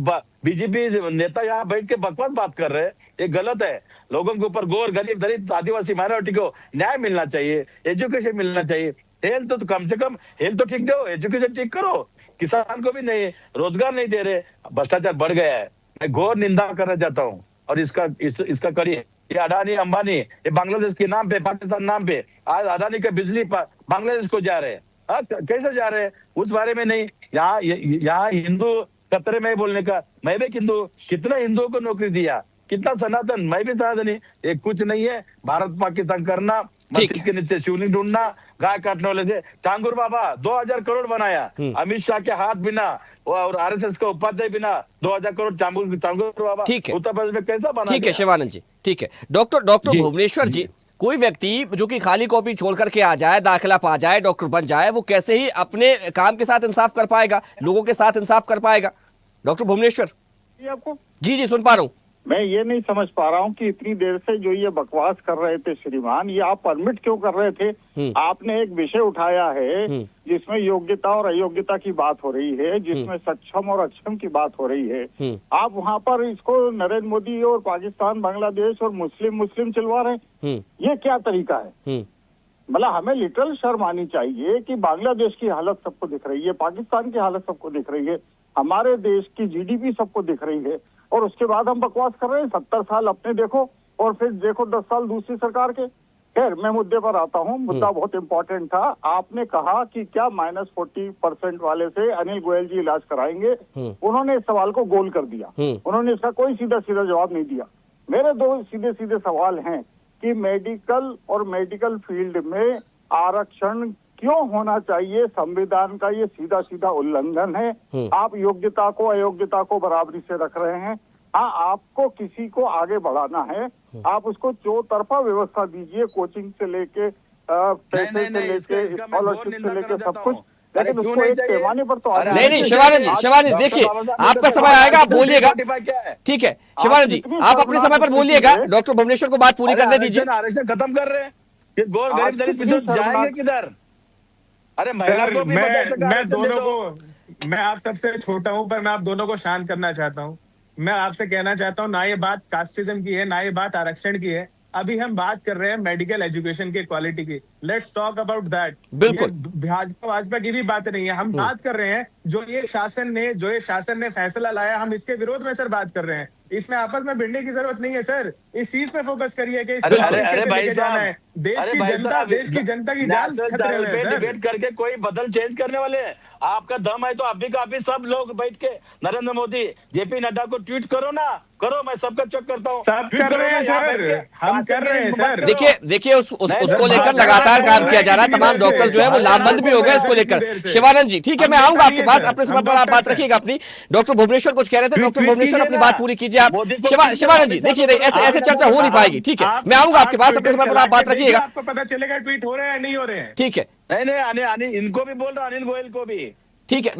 बीजेपी नेता यहाँ बैठ के बकवास बात कर रहे हैं, ये गलत है। लोगों के ऊपर गौर गरीब दलित आदिवासी माइनॉरिटी को न्याय मिलना चाहिए, एजुकेशन मिलना चाहिए, हेल्थ तो कम से कम हेल्थ तो ठीक दो, एजुकेशन ठीक करो। किसान को भी नहीं, रोजगार नहीं दे रहे, भ्रष्टाचार बढ़ गया है। मैं घोर निंदा करना चाहता हूँ और इसका कड़ी ये अडानी अंबानी, ये बांग्लादेश के नाम पे, पाकिस्तान नाम पे आज अडानी का बिजली बांग्लादेश को जा रहे हैं। कैसे जा रहे हैं उस बारे में नहीं। यहाँ हिंदू खतरे में बोलने का, मैं भी हिंदू, कितना हिंदुओं को नौकरी दिया, कितना सनातन, मैं भी सनातनी। ये कुछ नहीं है, भारत पाकिस्तान करना, मस्जिद के नीचे शिवलिंग ढूंढना, गाय काटने वाले से टांगुर बाबा 2000 करोड़ बनाया, अमित शाह के हाथ बिना और आरएसएस का उपाध्याय बिना 2000 करोड़ टांगुर बाबा उत्तर प्रदेश में कैसा बना? ठीक है शिवानंद जी, ठीक है। डॉक्टर भुवनेश्वर जी, कोई व्यक्ति जो कि खाली कॉपी छोड़ करके आ जाए, दाखिला पा जाए, डॉक्टर बन जाए, वो कैसे ही अपने काम के साथ इंसाफ कर पाएगा, लोगों के साथ इंसाफ कर पाएगा? डॉक्टर भुवनेश्वर आपको जी सुन पा रहा हूँ। मैं ये नहीं समझ पा रहा हूँ कि इतनी देर से जो ये बकवास कर रहे थे श्रीमान, ये आप परमिट क्यों कर रहे थे? आपने एक विषय उठाया है जिसमें योग्यता और अयोग्यता की बात हो रही है, जिसमें सक्षम और अक्षम की बात हो रही है। आप वहाँ पर इसको नरेंद्र मोदी और पाकिस्तान, बांग्लादेश और मुस्लिम चिलवा रहे हैं। ये क्या तरीका है? मतलब हमें लिटरल शर्म आनी चाहिए कि बांग्लादेश की हालत सबको दिख रही है, पाकिस्तान की हालत सबको दिख रही है, हमारे देश की जीडीपी सबको दिख रही है, और उसके बाद हम बकवास कर रहे हैं। 70 साल अपने देखो और फिर देखो 10 साल दूसरी सरकार के। खैर मैं मुद्दे पर आता हूँ, मुद्दा बहुत इंपॉर्टेंट था। आपने कहा कि क्या -40% वाले से अनिल गोयल जी इलाज कराएंगे, उन्होंने इस सवाल को गोल कर दिया, उन्होंने इसका कोई सीधा जवाब नहीं दिया। मेरे 2 सीधे सवाल हैं कि मेडिकल और मेडिकल फील्ड में आरक्षण क्यों होना चाहिए? संविधान का ये सीधा उल्लंघन है। आप योग्यता को अयोग्यता को बराबरी से रख रहे हैं। हाँ, आपको किसी को आगे बढ़ाना है, आप उसको चौतरफा व्यवस्था दीजिए, कोचिंग से लेके पैसे से लेके स्कॉलरशिप से लेके सब कुछ, लेकिन उसको एक पैमाने पर तो नहीं शिवानंद जी देखिए, आपका समय आएगा, आप बोलिएगा, ठीक है शिवानंद जी, आप अपने समय पर बोलिएगा, डॉक्टर भुवनेश्वर को बात पूरी करने दीजिए। आरक्षण खत्म कर रहे हैं, गौर गरीब दलित पिछड़ जाएंगे किधर? अरे सर, मैं दोनों को, मैं आप सबसे छोटा हूं पर मैं आप दोनों को शांत करना चाहता हूं। मैं आपसे कहना चाहता हूं, ना ये बात कास्टिज्म की है, ना ये बात आरक्षण की है। अभी हम बात कर रहे हैं मेडिकल एजुकेशन की क्वालिटी की। Let's talk about that. बिल्कुल, भाजपा की भी बात नहीं है। हम बात कर रहे हैं जो ये शासन ने फैसला लाया, हम इसके विरोध में सर बात कर रहे हैं। इसमें आपस में भिड़ने की जरूरत नहीं है सर। इस चीज पे फोकस करिए कि अरे भाई साहब, देश की जनता की जान खतरे में है। डिबेट करके कोई बदल चेंज करने वाले हैं? आपका दम है तो आप भी काफी सब लोग बैठ के नरेंद्र मोदी, जेपी नड्डा को ट्वीट करो ना, करो, मैं सबका चेक करता हूँ। सब कर रहे हैं सर, हम कर रहे हैं सर। देखिए उसको लेकर लगातार काम किया जा रहा है। तमाम डॉक्टर जो है वो लामबंद भी हो गए इसको लेकर। शिवानंद जी, ठीक है, मैं आऊंगा आपके पास, अपने समय पर आप बात रखिएगा अपनी। डॉक्टर भुवनेश्वर कुछ कह रहे थे, डॉक्टर भुवनेश्वर अपनी बात पूरी कीजिए आप। शिवानंद जी देखिए, ऐसे चर्चा हो नहीं पाएगी, ठीक है, मैं आऊंगा आपके पास, अपने समय पर आप बात रखिएगा। आपको पता चलेगा ट्वीट हो रहे हैं नहीं हो रहे हैं। ठीक है, नहीं, इनको भी बोल रहा हूँ, अनिल गोयल को भी। ठीक है,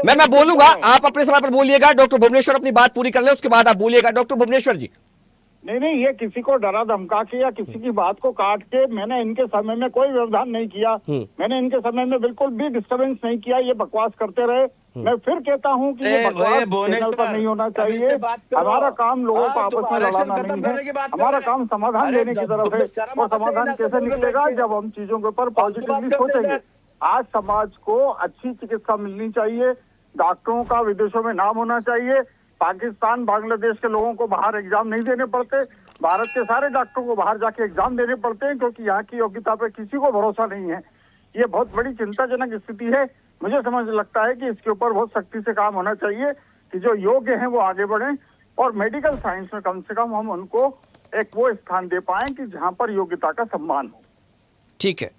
मैं बोलूंगा, आप अपने समय पर बोलिएगा। डॉक्टर भुवनेश्वर अपनी बात पूरी कर ले, उसके बाद आप बोलिएगा। डॉक्टर भुवनेश्वर जी। नहीं, ये किसी को डरा धमका के या किसी की बात को काट के मैंने इनके समय में कोई व्यवधान नहीं किया। मैंने इनके समय में बिल्कुल भी डिस्टर्बेंस नहीं किया। ये बकवास करते रहे। मैं फिर कहता हूँ कि ये बकवास चैनल पर नहीं होना चाहिए। हमारा काम लोगों को आपस में लड़ाना नहीं है, हमारा काम समाधान लेने की तरफ है। और समाधान कैसे निकलेगा? जब हम चीजों के ऊपर पॉजिटिवली सोचेंगे। आज समाज को अच्छी चिकित्सा मिलनी चाहिए, डॉक्टरों का विदेशों में नाम होना चाहिए। पाकिस्तान, बांग्लादेश के लोगों को बाहर एग्जाम नहीं देने पड़ते, भारत के सारे डॉक्टरों को बाहर जाके एग्जाम देने पड़ते हैं, क्योंकि यहाँ की योग्यता पे किसी को भरोसा नहीं है। ये बहुत बड़ी चिंताजनक स्थिति है। मुझे समझ लगता है कि इसके ऊपर बहुत सख्ती से काम होना चाहिए कि जो योग्य हैं वो आगे बढ़ें, और मेडिकल साइंस में कम से कम हम उनको एक वो स्थान दे पाएं कि जहाँ पर योग्यता का सम्मान हो। ठीक है,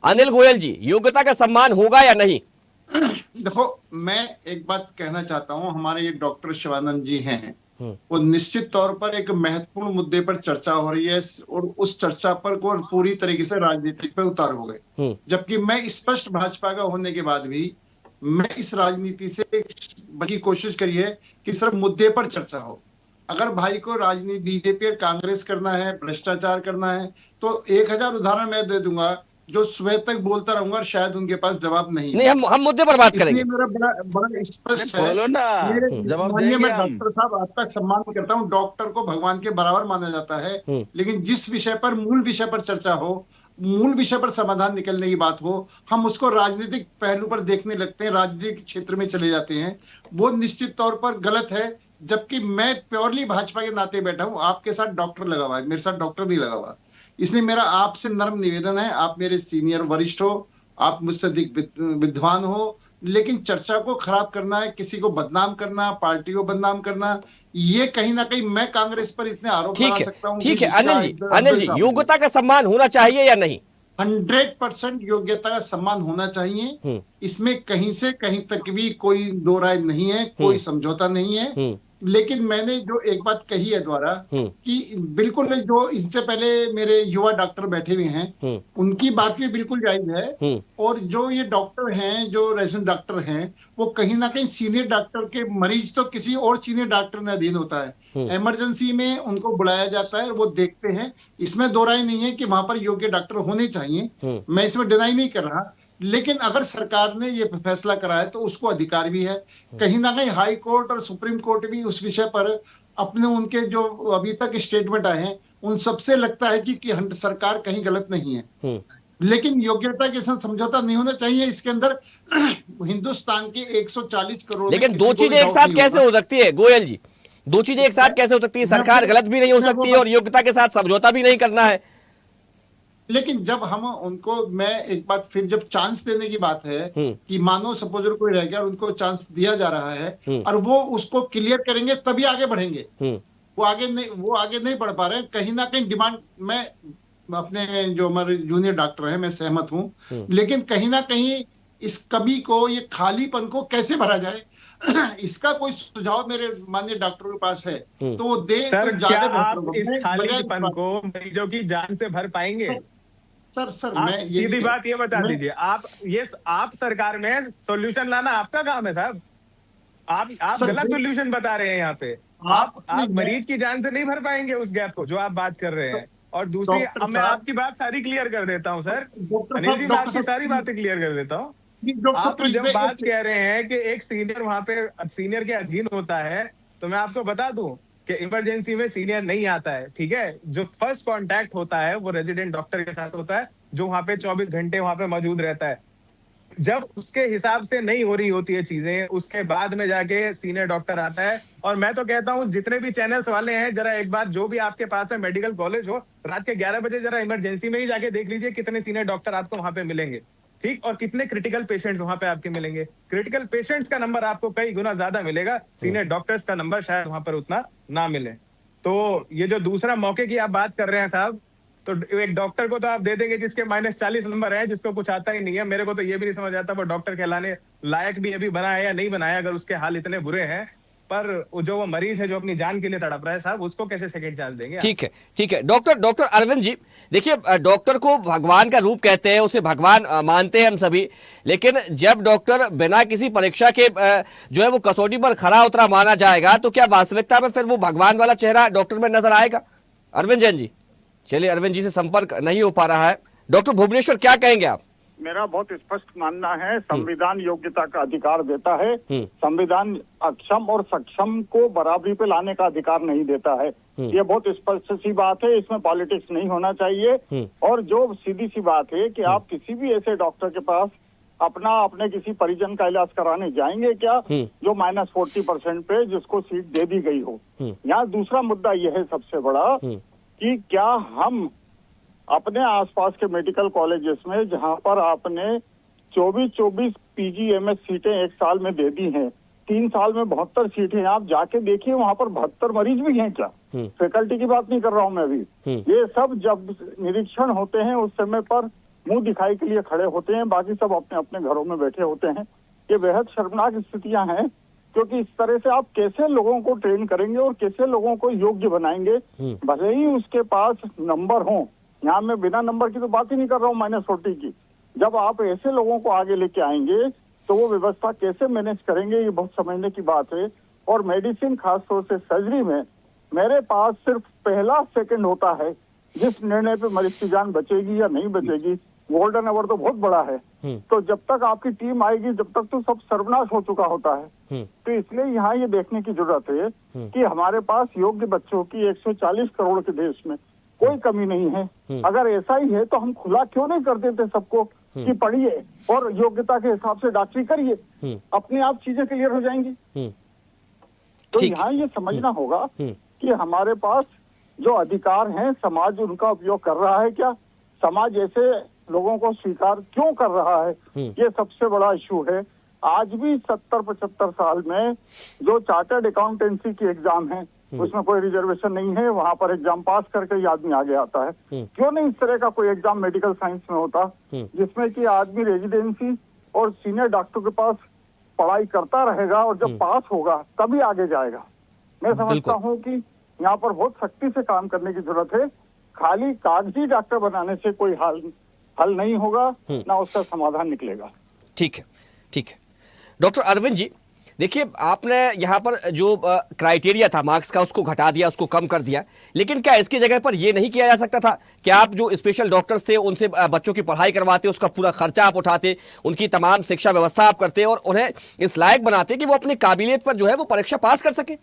अनिल गोयल जी, योग्यता का सम्मान होगा या नहीं? देखो, मैं एक बात कहना चाहता हूं। हमारे ये डॉक्टर शिवानंद जी हैं, वो निश्चित तौर पर एक महत्वपूर्ण मुद्दे पर चर्चा हो रही है, और उस चर्चा पर को पूरी तरीके से राजनीति पे उतार हो गए। जबकि मैं स्पष्ट भाजपा का होने के बाद भी मैं इस राजनीति से बड़ी कोशिश करी है कि सिर्फ मुद्दे पर चर्चा हो। अगर भाई को राजनीति बीजेपी और कांग्रेस करना है, भ्रष्टाचार करना है, तो 1000 उदाहरण मैं दे दूंगा जो सुबह तक बोलता रहूंगा और शायद उनके पास जवाब नहीं। हम मुद्दे पर बात करेंगे। इसलिए मेरा बड़ा स्पष्ट है। बोलो ना, जवाब देंगे मैं हम। डॉक्टर साहब आपका सम्मान करता हूं, डॉक्टर को भगवान के बराबर माना जाता है, लेकिन जिस विषय पर, मूल विषय पर चर्चा हो, मूल विषय पर समाधान निकलने की बात हो, हम उसको राजनीतिक पहलू पर देखने लगते हैं, राजनीतिक क्षेत्र में चले जाते हैं। वो निश्चित तौर पर गलत है। जबकि मैं प्योरली भाजपा के नाते बैठा हूं, आपके साथ डॉक्टर लगा हुआ है, मेरे साथ डॉक्टर नहीं लगा हुआ। इसलिए मेरा आपसे नर्म निवेदन है, आप मेरे सीनियर वरिष्ठ हो, आप मुझसे अधिक विद्वान हो, लेकिन चर्चा को खराब करना है, किसी को बदनाम करना, पार्टी को बदनाम करना, ये कहीं ना कहीं मैं कांग्रेस पर इतने आरोप लगा सकता हूं। ठीक है अनिल जी, योग्यता का सम्मान होना चाहिए या नहीं? 100% योग्यता का सम्मान होना चाहिए। इसमें कहीं से कहीं तक भी कोई दो राय नहीं है, कोई समझौता नहीं है। लेकिन मैंने जो एक बात कही है द्वारा कि बिल्कुल जो इनसे पहले मेरे युवा डॉक्टर बैठे हुए हैं, उनकी बात भी बिल्कुल जायज है। और जो ये डॉक्टर हैं, जो रेजिडेंट डॉक्टर हैं, वो कहीं ना कहीं सीनियर डॉक्टर के मरीज तो किसी और सीनियर डॉक्टर में अधीन होता है। इमरजेंसी में उनको बुलाया जाता है, वो देखते हैं। इसमें दो राय नहीं है कि वहां पर योग्य डॉक्टर होने चाहिए, मैं इसमें डिनाई नहीं कर रहा। लेकिन अगर सरकार ने ये फैसला करा है तो उसको अधिकार भी है। कहीं ना कहीं हाई कोर्ट और सुप्रीम कोर्ट भी उस विषय पर अपने, उनके जो अभी तक स्टेटमेंट आए हैं, उन सबसे लगता है कि सरकार कहीं गलत नहीं है। लेकिन योग्यता के साथ समझौता नहीं होना चाहिए। इसके अंदर हिंदुस्तान के 140 करोड़, लेकिन दो चीजें एक साथ कैसे हो सकती है गोयल जी? दो चीजें एक साथ कैसे हो सकती है? सरकार गलत भी नहीं हो सकती है और योग्यता के साथ समझौता भी नहीं करना है। लेकिन जब हम उनको, मैं एक बात फिर, जब चांस देने की बात है कि मानो सपोजर कोई रह गया और उनको चांस दिया जा रहा है और वो उसको क्लियर करेंगे तभी आगे बढ़ेंगे। वो आगे नहीं बढ़ पा रहे हैं। कहीं ना कहीं डिमांड, मैं अपने जो हमारे जूनियर डॉक्टर हैं, मैं सहमत हूं, लेकिन कहीं ना कहीं इस कमी को, ये खालीपन को कैसे भरा जाए, इसका कोई सुझाव मेरे माननीय डॉक्टरों के पास है तो वो दे। सर, तो क्या आप इस खालीपन को मरीजों की जान से भर पाएंगे? सर मैं सीधी बात ये बता दीजिए, आप सरकार में सॉल्यूशन लाना आपका काम है साहब। आप गलत सॉल्यूशन बता रहे हैं यहाँ पे। आप मरीज की जान से नहीं भर पाएंगे उस गैप को जो आप बात कर रहे हैं। और दूसरी, अब मैं आपकी बात सारी क्लियर कर देता हूँ सर, अनिल जी, मैं आपकी सारी बातें क्लियर कर देता हूँ। आप जब बात कह रहे हैं कि एक सीनियर वहां पे सीनियर के अधीन होता है, तो मैं आपको बता दूं कि इमरजेंसी में सीनियर नहीं आता है, ठीक है। जो फर्स्ट कांटेक्ट होता है वो रेजिडेंट डॉक्टर के साथ होता है, जो वहां पे 24 घंटे वहां पे मौजूद रहता है। जब उसके हिसाब से नहीं हो रही होती है चीजें, उसके बाद में जाके सीनियर डॉक्टर आता है। और मैं तो कहता हूँ जितने भी चैनल्स वाले हैं, जरा एक बार जो भी आपके पास में मेडिकल कॉलेज हो, रात के 11 बजे जरा इमरजेंसी में ही जाके देख लीजिए कितने सीनियर डॉक्टर आपको वहां पे मिलेंगे, ठीक, और कितने क्रिटिकल पेशेंट्स वहां पे आपके मिलेंगे। क्रिटिकल पेशेंट्स का नंबर आपको कई गुना ज्यादा मिलेगा, सीनियर डॉक्टर्स का नंबर शायद वहां पर उतना ना मिले। तो ये जो दूसरा मौके की आप बात कर रहे हैं साहब, तो एक डॉक्टर को तो आप दे देंगे जिसके -40 नंबर है, जिसको कुछ आता ही नहीं है। मेरे को तो ये भी नहीं समझ आता वो डॉक्टर कहलाने लायक भी अभी बना है या नहीं बना है, अगर उसके हाल इतने बुरे हैं। पर जो वो मरीज है जो अपनी जान के लिए तड़प रहा है साहब, उसको कैसे सेकंड चांस देंगे? ठीक है, ठीक है। डॉक्टर अरविंद जी, देखिए, डॉक्टर को भगवान का रूप कहते हैं, उसे भगवान मानते हैं हम सभी, लेकिन जब डॉक्टर बिना किसी परीक्षा के जो है वो कसौटी पर खरा उतरा माना जाएगा, तो क्या वास्तविकता में फिर वो भगवान वाला चेहरा डॉक्टर में नजर आएगा? अरविंद जैन जी, चलिए, अरविंद जी से संपर्क नहीं हो पा रहा है। डॉक्टर भुवनेश्वर, क्या कहेंगे आप? मेरा बहुत स्पष्ट मानना है, संविधान योग्यता का अधिकार देता है, संविधान अक्षम और सक्षम को बराबरी पे लाने का अधिकार नहीं देता है। ये बहुत स्पष्ट सी बात है, इसमें पॉलिटिक्स नहीं होना चाहिए। और जो सीधी सी बात है कि आप किसी भी ऐसे डॉक्टर के पास अपने किसी परिजन का इलाज कराने जाएंगे क्या जो -40% पे जिसको सीट दे दी गई हो। यहाँ दूसरा मुद्दा यह है सबसे बड़ा कि क्या हम अपने आसपास के मेडिकल कॉलेजेस में, जहां पर आपने 24 PG/MS सीटें एक साल में दे दी हैं, 3 साल में 72 सीटें, आप जाके देखिए वहां पर 72 मरीज भी हैं क्या? फैकल्टी की बात नहीं कर रहा हूं मैं अभी। ये सब जब निरीक्षण होते हैं उस समय पर मुंह दिखाई के लिए खड़े होते हैं, बाकी सब अपने अपने घरों में बैठे होते हैं। ये बेहद शर्मनाक स्थितियां हैं, क्योंकि इस तरह से आप कैसे लोगों को ट्रेन करेंगे और कैसे लोगों को योग्य बनाएंगे? भले ही उसके पास नंबर हो, यहाँ मैं बिना नंबर की तो बात ही नहीं कर रहा हूँ -40 की। जब आप ऐसे लोगों को आगे लेके आएंगे तो वो व्यवस्था कैसे मैनेज करेंगे, ये बहुत समझने की बात है। और मेडिसिन, खासतौर से सर्जरी में, मेरे पास सिर्फ पहला सेकंड होता है जिस निर्णय पे मरीज की जान बचेगी या नहीं बचेगी। गोल्डन आवर तो बहुत बड़ा है, तो जब तक आपकी टीम आएगी जब तक तो सब सर्वनाश हो चुका होता है। तो इसलिए यहाँ ये देखने की जरूरत है कि हमारे पास योग्य बच्चों की 140 करोड़ के देश में कोई कमी नहीं है। अगर ऐसा ही है तो हम खुला क्यों नहीं कर देते सबको कि पढ़िए और योग्यता के हिसाब से डॉक्टरी करिए, अपने आप चीजें क्लियर हो जाएंगी। तो यहाँ ये समझना होगा कि हमारे पास जो अधिकार हैं, समाज उनका उपयोग कर रहा है क्या, समाज ऐसे लोगों को स्वीकार क्यों कर रहा है, ये सबसे बड़ा इशू है। आज भी 70-75 साल में जो चार्टर्ड अकाउंटेंसी की एग्जाम है उसमें कोई रिजर्वेशन नहीं है, वहां पर एग्जाम पास करके ही आदमी आगे आता है। क्यों नहीं इस तरह का कोई एग्जाम मेडिकल साइंस में होता जिसमें कि आदमी रेजिडेंसी और सीनियर डॉक्टर के पास पढ़ाई करता रहेगा और जब पास होगा तभी आगे जाएगा। मैं समझता हूँ कि यहाँ पर बहुत सख्ती से काम करने की जरूरत है। खाली कागजी डॉक्टर बनाने से कोई हल नहीं होगा, ना उसका समाधान निकलेगा। ठीक है, ठीक है। डॉक्टर अरविंद जी, देखिए, आपने यहाँ पर जो क्राइटेरिया था मार्क्स का उसको घटा दिया, उसको कम कर दिया, लेकिन क्या इसकी जगह पर ये नहीं किया जा सकता था कि आप जो स्पेशल डॉक्टर्स थे उनसे बच्चों की पढ़ाई करवाते, उसका पूरा खर्चा आप उठाते, उनकी तमाम शिक्षा व्यवस्था आप करते और उन्हें इस लायक बनाते कि वो अपनी काबिलियत पर जो है वो परीक्षा पास कर सके?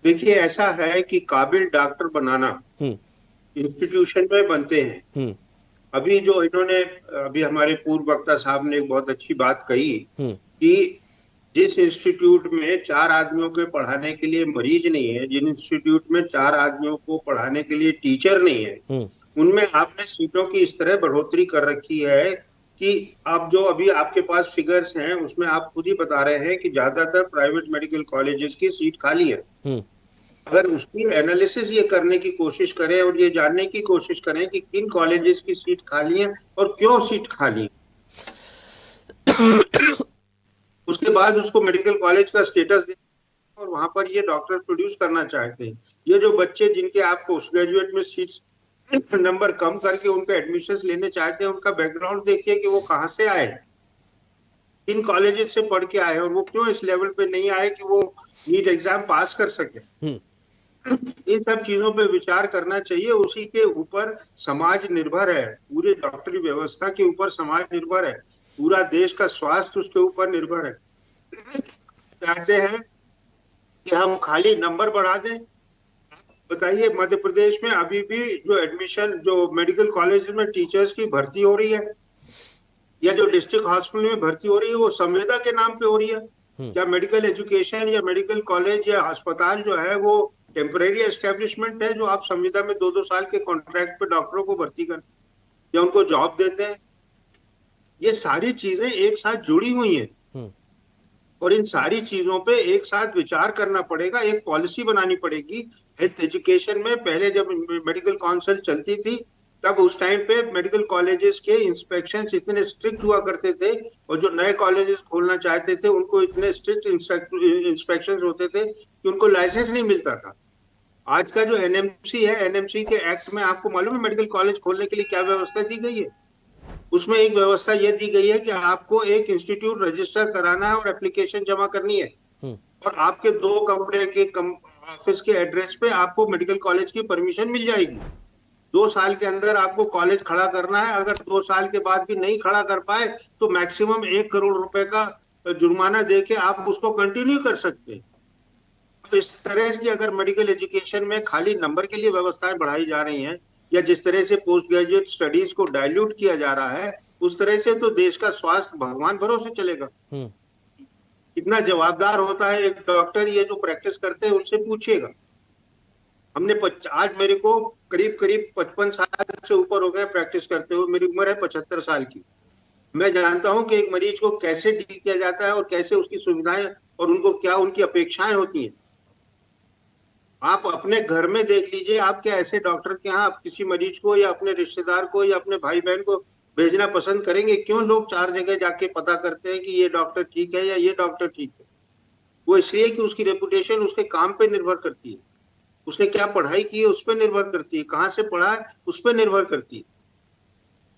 देखिए, ऐसा है कि काबिल डॉक्टर बनाना इंस्टीट्यूशन में बनते हैं। अभी जो अभी हमारे पूर्व वक्ता साहब ने एक बहुत अच्छी बात कही कि जिस इंस्टीट्यूट में 4 आदमियों के पढ़ाने के लिए मरीज नहीं है, जिन इंस्टीट्यूट में 4 आदमियों को पढ़ाने के लिए टीचर नहीं है, उनमें आपने सीटों की इस तरह बढ़ोतरी कर रखी है कि आप जो अभी आपके पास फिगर्स हैं उसमें आप खुद ही बता रहे हैं कि ज्यादातर प्राइवेट मेडिकल कॉलेजेस की सीट खाली है। अगर उसकी एनालिसिस ये करने की कोशिश करें और ये जानने की कोशिश करें कि किन कॉलेजेस की सीट खाली है और क्यों सीट खाली है, उसके बाद उसको मेडिकल कॉलेज का स्टेटस दें और वहां पर ये डॉक्टर प्रोड्यूस करना चाहते हैं। ये जो बच्चे जिनके आप पोस्ट ग्रेजुएट में सीट नंबर कम करके उनका एडमिशन लेने चाहते हैं, उनका बैकग्राउंड देखिए कि वो कहाँ से आए, किन कॉलेजेस से पढ़ के आए और वो क्यों इस लेवल पे नहीं आए कि वो नीट एग्जाम पास कर सके। इन सब चीजों पे विचार करना चाहिए। उसी के ऊपर समाज निर्भर है, पूरे डॉक्टरी व्यवस्था के ऊपर समाज निर्भर है, पूरा देश का स्वास्थ्य उसके ऊपर निर्भर है। चाहते हैं कि हम खाली नंबर बढ़ा दें? बताइए, मध्य प्रदेश में अभी भी जो एडमिशन जो मेडिकल कॉलेज में टीचर्स की भर्ती हो रही है, या जो डिस्ट्रिक्ट हॉस्पिटल में भर्ती हो रही है वो संविदा के नाम पे हो रही है? क्या मेडिकल एजुकेशन या मेडिकल कॉलेज या अस्पताल जो है वो टेम्परेरी एस्टेब्लिशमेंट है जो आप संविदा में 2-2 साल के कॉन्ट्रैक्ट पे डॉक्टरों को भर्ती करते या उनको जॉब देते हैं? ये सारी चीजें एक साथ जुड़ी हुई हैं और इन सारी चीजों पे एक साथ विचार करना पड़ेगा, एक पॉलिसी बनानी पड़ेगी। हेल्थ एजुकेशन में पहले जब मेडिकल काउंसिल चलती थी तब उस टाइम पे मेडिकल कॉलेजेस के इंस्पेक्शंस इतने स्ट्रिक्ट हुआ करते थे और जो नए कॉलेजेस खोलना चाहते थे उनको इतने स्ट्रिक्ट इंस्पेक्शंस होते थे कि उनको लाइसेंस नहीं मिलता था। आज का जो एनएमसी है, एनएमसी के एक्ट में आपको मालूम है मेडिकल कॉलेज खोलने के लिए क्या व्यवस्था दी गई है? उसमें एक व्यवस्था यह दी गई है कि आपको एक इंस्टीट्यूट रजिस्टर कराना है और एप्लीकेशन जमा करनी है और आपके 2 कमरे के ऑफिस के एड्रेस पे आपको मेडिकल कॉलेज की परमिशन मिल जाएगी। 2 साल के अंदर आपको कॉलेज खड़ा करना है। अगर 2 साल के बाद भी नहीं खड़ा कर पाए तो मैक्सिमम 1 करोड़ रुपए का जुर्माना दे के आप उसको कंटिन्यू कर सकते हैं। तो इस तरह की अगर मेडिकल एजुकेशन में खाली नंबर के लिए व्यवस्थाएं बढ़ाई जा रही हैं या जिस तरह से पोस्ट ग्रेजुएट स्टडीज को डाइल्यूट किया जा रहा है उस तरह से तो देश का स्वास्थ्य भगवान भरोसे चलेगा। कितना जवाबदार होता है एक डॉक्टर, ये जो प्रैक्टिस करते हैं उनसे पूछिएगा। हमने आज मेरे को करीब 55 साल से ऊपर हो गए प्रैक्टिस करते हुए। मेरी उम्र है 75 साल की। मैं जानता हूं कि एक मरीज को कैसे डील किया जाता है और कैसे उसकी सुविधाएं और उनको क्या उनकी अपेक्षाएं होती हैं। आप अपने घर में देख लीजिए, आप क्या ऐसे डॉक्टर के यहाँ आप किसी मरीज को या अपने रिश्तेदार को या अपने भाई बहन को भेजना पसंद करेंगे? क्यों लोग 4 जगह जाके पता करते हैं कि ये डॉक्टर ठीक है या ये डॉक्टर ठीक है? वो इसलिए कि उसकी रेपुटेशन उसके काम पे निर्भर करती है, उसने क्या पढ़ाई की है उस पर निर्भर करती है, कहाँ से पढ़ा है उस पर निर्भर करती है।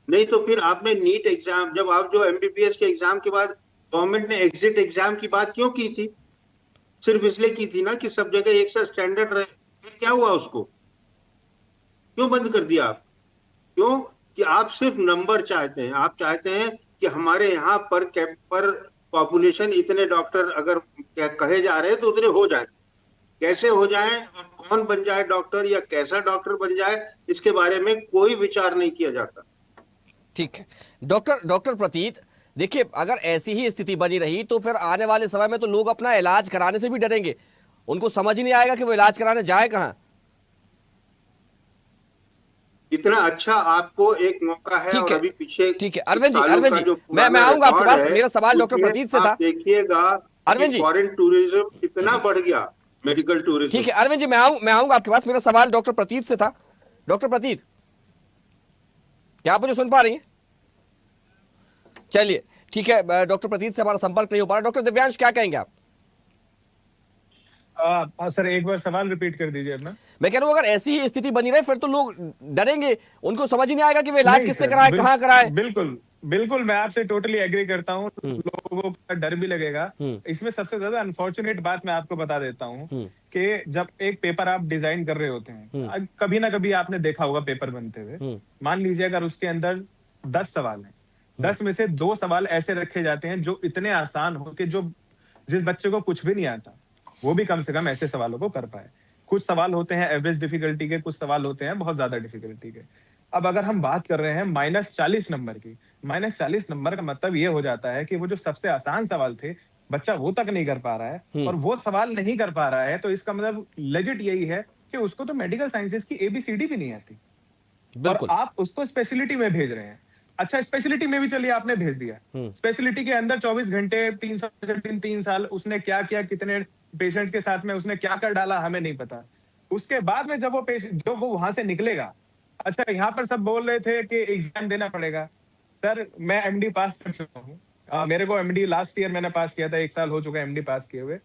नहीं तो फिर आपने नीट एग्जाम, जब आप जो एमबीबीएस के एग्जाम के बाद गवर्नमेंट ने एग्जिट एग्जाम की बात क्यों की थी? सिर्फ इसलिए की थी ना कि सब जगह एक सा स्टैंडर्ड रहे। फिर क्या हुआ, उसको क्यों बंद कर दिया आप? क्यों? कि आप सिर्फ नंबर चाहते हैं। आप चाहते हैं कि हमारे यहाँ पर पॉपुलेशन इतने डॉक्टर अगर कहे जा रहे हैं तो उतने हो जाए। कैसे हो जाए और कौन बन जाए डॉक्टर या कैसा डॉक्टर बन जाए, इसके बारे में कोई विचार नहीं किया जाता। ठीक है डॉक्टर प्रतीत, देखिए अगर ऐसी ही स्थिति बनी रही तो फिर आने वाले समय में तो लोग अपना इलाज कराने से भी डरेंगे। उनको समझ ही नहीं आएगा कि वो इलाज कराने जाए कहाँ। इतना अच्छा आपको एक मौका है और अभी पीछे। ठीक है अरविंद जी मैं आऊंगा आपके पास। मेरा सवाल डॉक्टर प्रतीत से था। देखिएगा अरविंद जी, फॉरेन टूरिज्म कितना बढ़ गया, मेडिकल टूरिज्म। ठीक है अरविंद जी, मैं आऊंगा आपके पास। मेरा सवाल डॉक्टर प्रतीत से था। डॉक्टर प्रतीत, क्या आप मुझे सुन पा रही हैं? चलिए ठीक है, डॉक्टर प्रतीत से हमारा संपर्क नहीं हो पा रहा। डॉक्टर दिव्यांश, क्या कहेंगे आप? सर एक बार सवाल रिपीट कर दीजिए अपना। मैं कह रहा हूं अगर ऐसी ही स्थिति बनी रहे फिर तो लोग डरेंगे, उनको समझ ही नहीं आएगा कि वे इलाज किससे कराए, कहाँ कराए। बिल्कुल मैं आपसे टोटली एग्री करता हूँ। लोगों का डर भी लगेगा। इसमें सबसे ज्यादा अनफॉर्चुनेट बात मैं आपको बता देता हूँ कि जब एक पेपर आप डिजाइन कर रहे होते हैं, कभी ना कभी आपने देखा होगा पेपर बनते हुए। मान लीजिए अगर उसके अंदर 10 सवाल हैं, 10 में से 2 सवाल ऐसे रखे जाते हैं जो इतने आसान हो कि जिस बच्चे को कुछ भी नहीं आता वो भी कम से कम ऐसे सवालों को कर पाए। कुछ सवाल होते हैं एवरेज डिफिकल्टी के, कुछ सवाल होते हैं बहुत ज्यादा डिफिकल्टी के। अब अगर हम बात कर रहे हैं -40 नंबर की, -40 नंबर का मतलब ये हो जाता है कि वो जो सबसे आसान सवाल थे बच्चा वो तक नहीं कर पा रहा है, और वो सवाल नहीं कर पा रहा है तो इसका मतलब लेजिट यही है कि उसको तो मेडिकल साइंसेज की ABCD भी नहीं आती, और आप उसको स्पेशलिटी में भेज रहे हैं। अच्छा, स्पेशलिटी में भी चलिए आपने भेज दिया, स्पेशलिटी के अंदर 24 घंटे 3 साल उसने क्या किया, कितने पेशेंट के साथ में उसने क्या कर डाला हमें नहीं पता। उसके बाद में जब वो वहां से निकलेगा, अच्छा यहाँ पर सब बोल रहे थे कि एग्जाम देना पड़ेगा। सर मैं MD पास कर चुका हूँ, मेरे को MD लास्ट ईयर मैंने पास किया था, 1 साल हो चुका है MD पास किए हुए।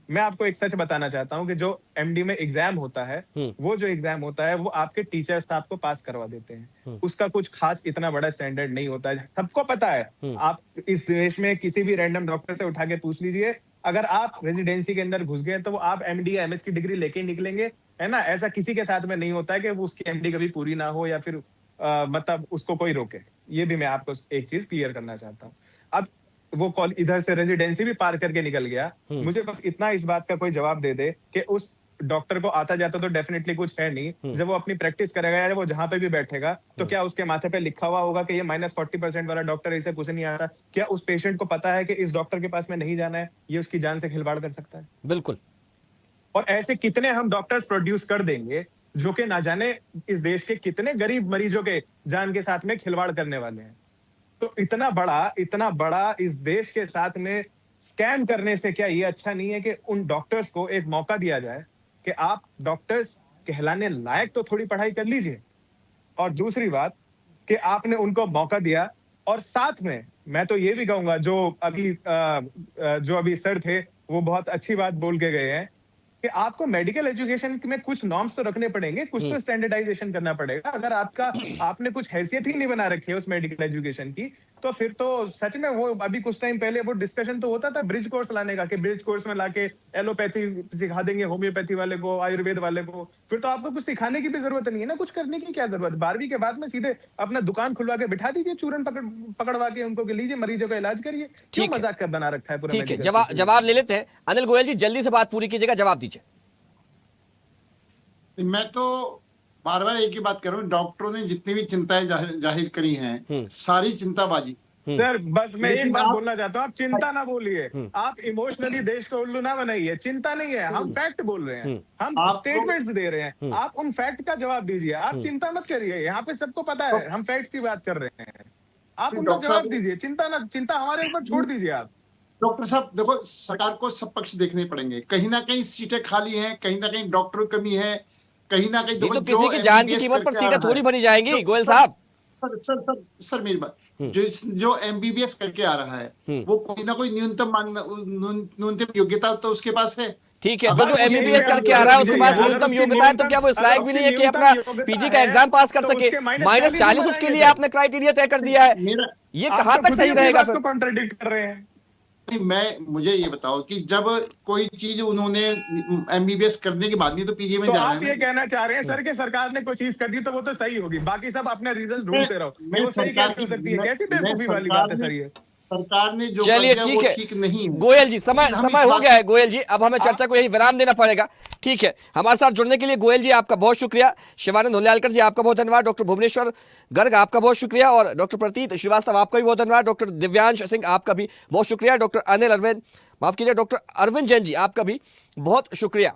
मैं आपको एक सच बताना चाहता हूँ कि जो MD में एग्जाम होता है, वो जो एग्जाम होता है वो आपके टीचर्स आपको पास करवा देते हैं। उसका कुछ खास इतना बड़ा स्टैंडर्ड नहीं होता है, सबको पता है। आप इस देश में किसी भी रैंडम डॉक्टर से उठा के पूछ लीजिए, अगर आप रेजिडेंसी के अंदर घुस गए तो वो आप MD या MS की डिग्री लेके निकलेंगे, है ना। ऐसा किसी के साथ में नहीं होता है कि वो उसकी MD कभी पूरी ना हो या फिर मतलब उसको कोई रोके। ये भी मैं आपको एक चीज क्लियर करना चाहता हूँ। अब वो इधर से रेजिडेंसी भी पार करके निकल गया, मुझे बस इतना इस बात का कोई जवाब दे दे कि उस डॉक्टर को आता जाता तो डेफिनेटली कुछ है नहीं, जब वो अपनी प्रैक्टिस करेगा या वो जहां पे भी बैठेगा तो क्या उसके माथे पे लिखा हुआ होगा कि ये -40% वाला डॉक्टर, इसे कुछ नहीं आता? क्या उस पेशेंट को पता है कि इस डॉक्टर के पास में नहीं जाना है, ये उसकी जान से खिलवाड़ कर सकता है? बिल्कुल। और ऐसे कितने हम डॉक्टर्स प्रोड्यूस कर देंगे जो कि ना जाने इस देश के कितने गरीब मरीजों के जान के साथ में खिलवाड़ करने वाले हैं। तो इतना बड़ा इस देश के साथ में स्कैम करने से क्या ये अच्छा नहीं है कि उन डॉक्टर्स को एक मौका दिया जाए कि आप डॉक्टर्स कहलाने लायक तो थोड़ी पढ़ाई कर लीजिए। और दूसरी बात कि आपने उनको मौका दिया, और साथ में मैं तो ये भी कहूंगा जो अभी सर थे वो बहुत अच्छी बात बोल के गए हैं कि आपको मेडिकल एजुकेशन में कुछ नॉर्म्स तो रखने पड़ेंगे, कुछ तो स्टैंडर्डाइजेशन करना पड़ेगा। अगर आपने कुछ हैसियत ही नहीं बना रखी है उस मेडिकल एजुकेशन की, तो फिर तो सच में वो अभी कुछ टाइम पहले वो डिस्कशन तो होता था ब्रिज कोर्स लाने का, कि ब्रिज कोर्स में लाके एलोपैथी सिखा देंगे होम्योपैथी वाले को, आयुर्वेद वाले को, फिर तो आपको कुछ सिखाने की भी जरूरत नहीं है ना, कुछ करने की क्या जरूरत? 12वीं के बाद में सीधे अपना दुकान खुलवा के बिठा दीजिए, चूरन पकड़वा के उनको के लीजिए, मरीजों का इलाज करिए। क्यों मजाक कर बना रखा है पूरा? ठीक है, जवाब ले लेते हैं। अनिल गोयल जी जल्दी से बात पूरी कीजिएगा, जवाब दीजिए। मैं तो बार बार एक ही बात कर रहा हूँ, डॉक्टरों ने जितनी भी चिंताएं जाहिर करी हैं, सारी चिंताबाजी। सर बस मैं एक बात बोलना चाहता हूँ, आप चिंता ना बोलिए, आप इमोशनली देश को उल्लू ना बनाइए। चिंता नहीं है, हम फैक्ट बोल रहे हैं, हम स्टेटमेंट्स दे रहे हैं, आप उन फैक्ट का जवाब दीजिए। आप चिंता मत करिए, यहाँ पे सबको पता है हम फैक्ट की बात कर रहे हैं, आप उनका जवाब दीजिए। चिंता हमारे ऊपर छोड़ दीजिए आप। डॉक्टर साहब देखो, सरकार को सब पक्ष देखने पड़ेंगे। कहीं ना कहीं सीटें खाली हैं, कहीं ना कहीं डॉक्टरों की कमी है, कहीं ना कहीं तो किसी की जान की कीमत पर सीटें थोड़ी भरी जाएंगी गोयल साहब। सर मेरी बात, जो एमबीबीएस करके आ रहा है वो कोई ना कोई न्यूनतम योग्यता तो उसके पास है। ठीक है, तो जो एमबीबीएस करके आ रहा है उसके पास न्यूनतम योग्यता है, तो क्या वो इस लायक भी नहीं है कि अपना पीजी का एग्जाम पास कर सके? -40 उसके लिए आपने क्राइटेरिया तय कर दिया है, ये कहां तक सही रहेगा? फिर कॉन्ट्रडिक्ट कर रहे हैं। मुझे ये बताओ कि जब कोई चीज उन्होंने एमबीबीएस करने के बाद भी तो पीजी में तो जा रहे हैं। आप ये कहना चाह रहे हैं सर कि सरकार ने कोई चीज कर दी तो वो तो सही होगी, बाकी सब अपने रीजन ढूंढते रहो, वो सही कैसे हो सकती है? कैसी बेवकूफी वाली बात है सर ये? सरकार ने जो चलिए ठीक है, नहीं गोयल जी समय हो गया है। गोयल जी अब हमें चर्चा को यही विराम देना पड़ेगा। ठीक है, हमारे साथ जुड़ने के लिए गोयल जी आपका बहुत शुक्रिया, शिवानंद हुल्यालकर जी आपका बहुत धन्यवाद, डॉक्टर भुवनेश्वर गर्ग आपका बहुत शुक्रिया, और डॉक्टर प्रतीत श्रीवास्तव आपका भी बहुत धन्यवाद, डॉक्टर दिव्यांश सिंह आपका भी बहुत शुक्रिया, डॉक्टर डॉक्टर अरविंद जैन जी आपका भी बहुत शुक्रिया।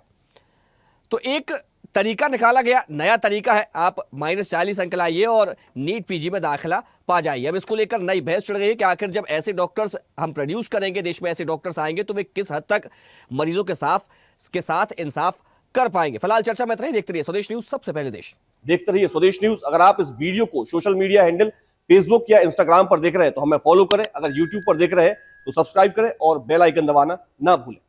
तो एक तरीका निकाला गया, नया तरीका है, आप -40 अंक लाइए और नीट पीजी में दाखिला पा जाइए। अब इसको लेकर नई बहस चढ़ गई है कि आखिर जब ऐसे डॉक्टर्स हम प्रोड्यूस करेंगे, देश में ऐसे डॉक्टर्स आएंगे, तो वे किस हद तक मरीजों के साथ इंसाफ कर पाएंगे। फिलहाल चर्चा में इतना ही। देखते रहिए स्वदेश न्यूज, सबसे पहले देश। देखते रहिए स्वदेश न्यूज। अगर आप इस वीडियो को सोशल मीडिया हैंडल फेसबुक या इंस्टाग्राम पर देख रहे हैं तो हमें फॉलो करें, अगर यूट्यूब पर देख रहे हैं तो सब्सक्राइब करें और बेल आइकन दबाना ना भूलें।